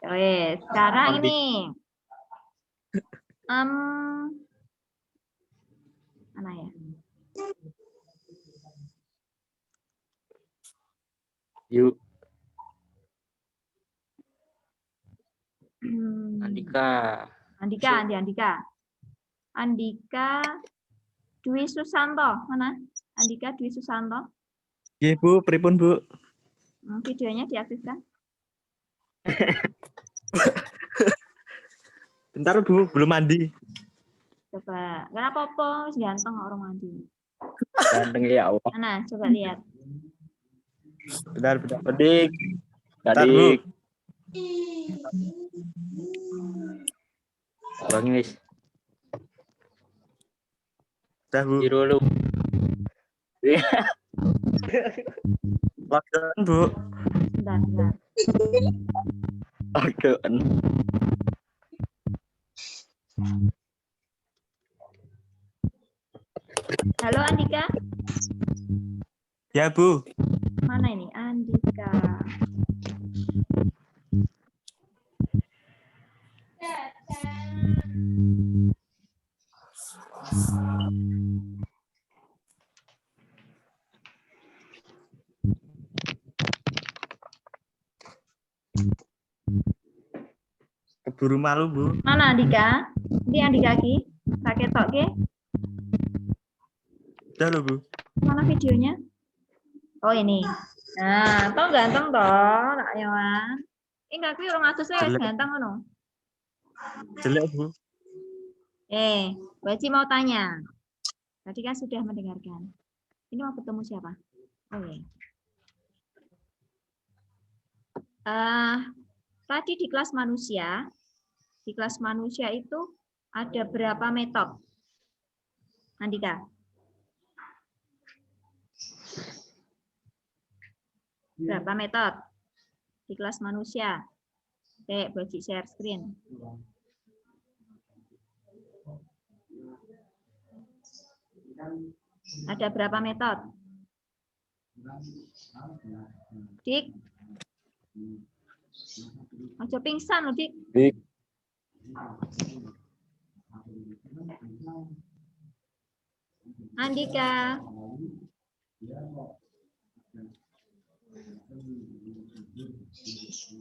Oke, sekarang ini mana ya? Yuk, Andika. Andika Dwi Susanto. Mana? Andika Dwi Susanto. Nggih, Bu, pripun, Bu? Videonya diaktifkan. Bentar, Bu, belum mandi. Coba. Kenapa apa? Wis ganteng orang mandi. Ganteng ya Allah. Mana? Coba lihat. Bentar. Adik. Bentar, Bu. Adik. Bang wis. Udah, Bu. Jiro lu. Lockdown, Bu. Bentar. Oke. Halo Andika. Ya, Bu. Mana ini? Andika. Keburu malu, Bu. Mana Andika? Ini Andika ki? Pakai tok ki? Udah loh, Bu. Mana videonya? Oh ini. Nah, toh ganteng toh, nak Yawan. Enggak kuwi orang atus wis Jelek. ganteng ngono. Jelek, Bu. Baci mau tanya. Tadi kan sudah mendengarkan. Ini mau ketemu siapa? Oke. Tadi di kelas manusia itu ada berapa metode? Andika. Berapa metode di kelas manusia? Oke, Baci share screen. Ada berapa metode? Dik. Ojo pingsan loh, Dik. Dik. Andika.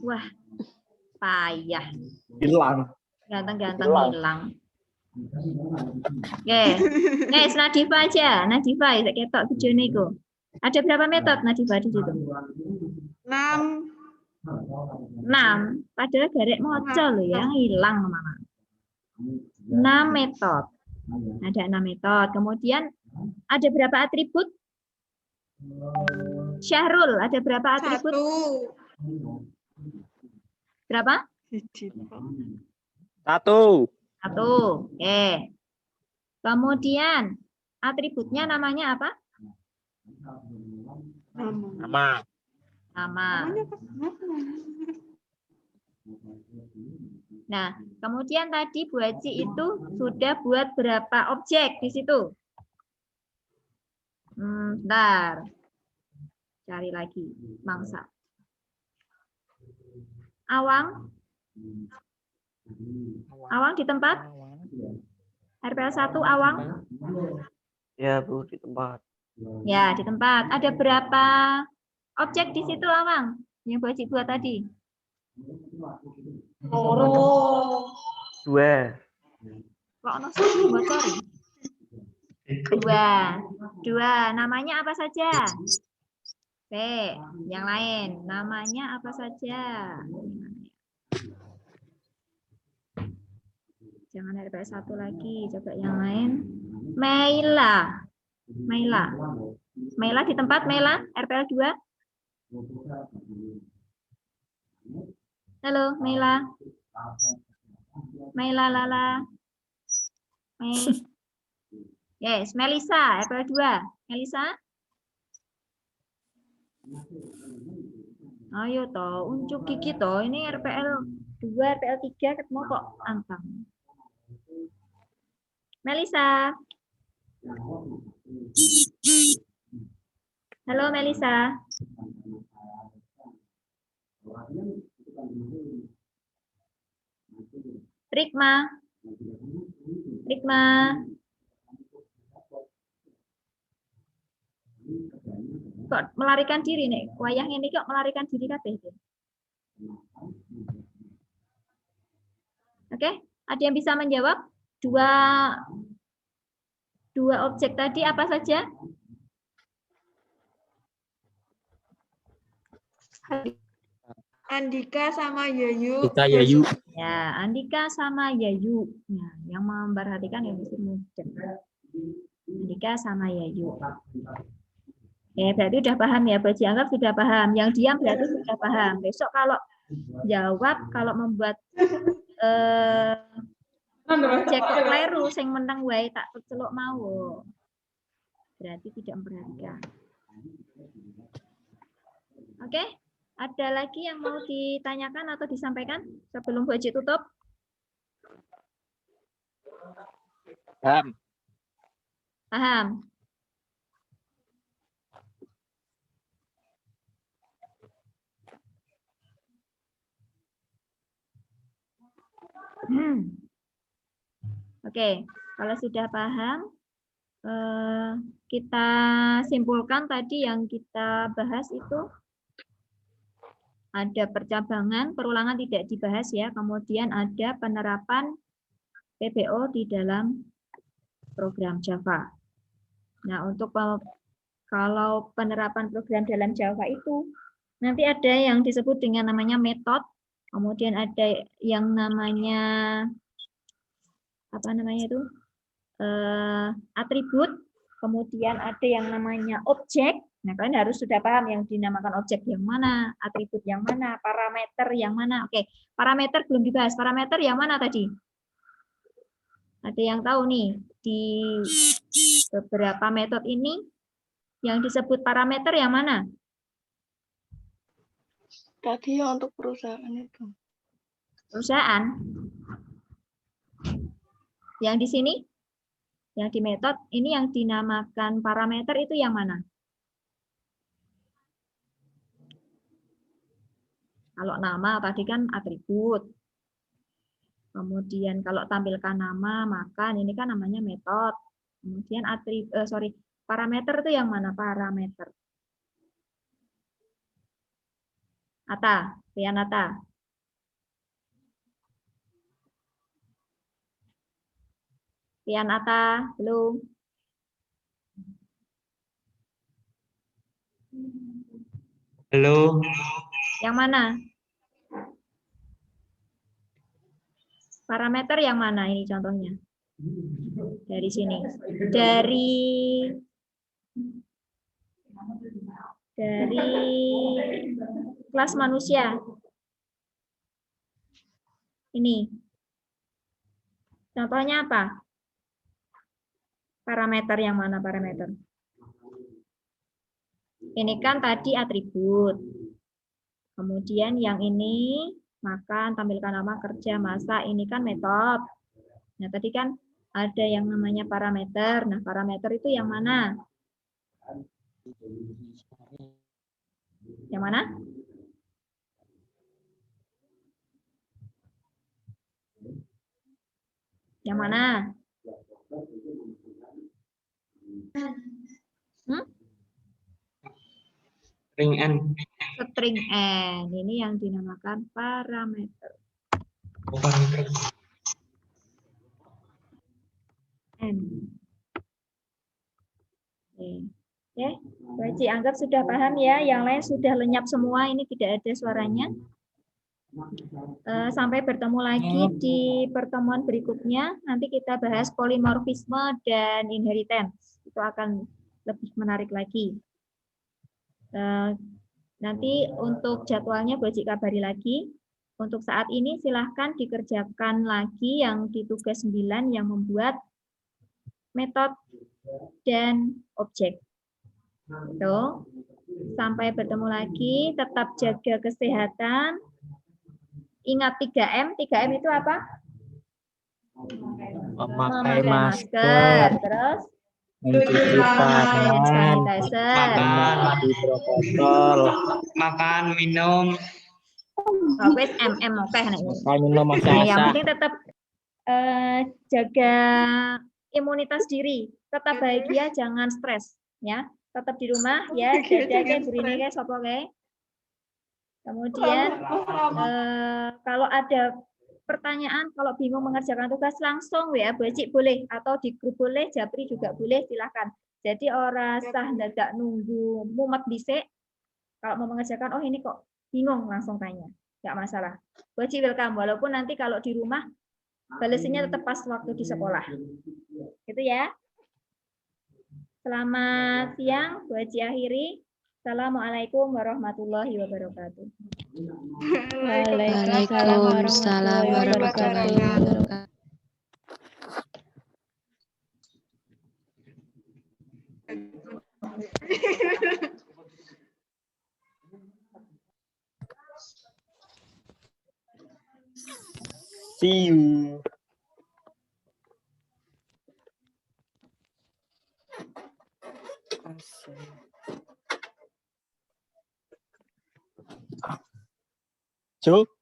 Wah, payah. Hilang. Ganteng-ganteng hilang. Oke. Guys, Nadifa aja. Nadifa, saya ketok videonya itu. Ada berapa metode Nadifa di situ? 6. 6. Padahal garek moco loh ya, hilang mana. 6 metode. Ada 6 metode. Kemudian ada berapa atribut? Syahrul, ada berapa atribut? 1. Berapa? 1. 1. Oke. Kemudian atributnya namanya apa? Nama. Nama. Nah, kemudian tadi Bu Haji itu sudah buat berapa objek di situ? Bentar. Cari lagi mangsa. Awang. Awang di tempat? RPL 1 Awang? Ya, Bu, di tempat. Ya, di tempat. Ada berapa objek di situ, Awang? Yang Bu Haji buat tadi? 2. Kok ono satu bocor? 2. Namanya apa saja? Oke, yang lain. Namanya apa saja? Jangan RPL 1 lagi, coba yang lain. Meila. Meila. Meila di tempat Meila, RPL 2. Halo, Meila. Meila Lala. Yes, Melisa, RPL 2. Melisa. Ayo toh, unjuk gigi toh. Ini RPL 2, RPL 3 ketemu kok angkang. Melisa. Halo Melisa. Rikma. Rikma. Kok melarikan diri nih? Wayang ini kok melarikan diri kabeh. Oke, ada yang bisa menjawab? Dua objek tadi apa saja? Andika sama Yayu. Kita Yayu. Ya, Andika sama Yayu. Nah, yang memperhatikan yang mesti mudah. Andika sama Yayu. Ya, berarti sudah paham ya. Baji anggap sudah paham. Yang diam berarti sudah paham. Besok kalau jawab, kalau membuat objek kok kleru, sing menang wae tak celuk mau. Berarti tidak memperhatikan. Oke, ada lagi yang mau ditanyakan atau disampaikan sebelum Bu Haji tutup? Paham. Paham? Oke, kalau sudah paham, kita simpulkan tadi yang kita bahas itu ada percabangan, perulangan tidak dibahas ya, kemudian ada penerapan PBO di dalam program Java. Nah, untuk kalau penerapan program dalam Java itu nanti ada yang disebut dengan namanya metode, kemudian ada yang namanya atribut, kemudian ada yang namanya objek. Nah, kalian harus sudah paham yang dinamakan objek yang mana, atribut yang mana, parameter yang mana. Oke, parameter belum dibahas. Parameter yang mana tadi? Ada yang tahu nih, di beberapa metode ini yang disebut parameter yang mana? Tadi yang untuk perusahaan itu. Perusahaan. Yang di sini, yang di metode, ini yang dinamakan parameter itu yang mana? Kalau nama tadi kan atribut. Kemudian kalau tampilkan nama, maka ini kan namanya metode. Kemudian parameter itu yang mana? Parameter. Ata, Rianata. Rianata, belum. Halo. Yang mana? Parameter yang mana ini contohnya? Dari sini. Dari kelas manusia. Ini. Contohnya apa? Parameter yang mana parameter? Ini kan tadi atribut. Kemudian yang ini makan, tampilkan nama, kerja, masak, ini kan metode. Nah, tadi kan ada yang namanya parameter. Nah, parameter itu yang mana? Yang mana? Yang mana? Ring N. String N. Ini yang dinamakan parameter. Parameter. N. Oke, Baci anggap sudah paham ya. Yang lain sudah lenyap semua. Ini tidak ada suaranya. Sampai bertemu lagi di pertemuan berikutnya. Nanti kita bahas polimorfisme dan inheritance. Itu akan lebih menarik lagi. Nanti untuk jadwalnya Baci kabari lagi. Untuk saat ini silahkan dikerjakan lagi yang di tugas 9 yang membuat metode dan objek. Tuh. Sampai bertemu lagi, tetap jaga kesehatan. Ingat 3M. 3M itu apa? Memakai Memakai masker, Terus mencuci hand tangan, sanitizer. memakai protokol, Makan, minum. Wes MM oke nek ini. makan minum Nah, masak. yang penting tetap jaga imunitas diri, tetap bahagia, jangan stres, ya. Tetap di rumah, ya. Dadah ke burine ke sapa ke. Kemudian kalau ada pertanyaan, kalau bingung mengerjakan tugas langsung WA Bacik boleh atau di grup boleh, Japri juga boleh, silahkan. Jadi orang sah dadak nunggu mumet dhisik. Kalau mau mengerjakan, oh ini kok bingung, langsung tanya. Nggak masalah. Bacik welcome, walaupun nanti kalau di rumah balesinnya tetap pas waktu di sekolah. Gitu ya. Selamat siang, Bacik akhiri. Assalamualaikum warahmatullahi wabarakatuh. Waalaikumsalam warahmatullahi wabarakatuh. See you. Cuk.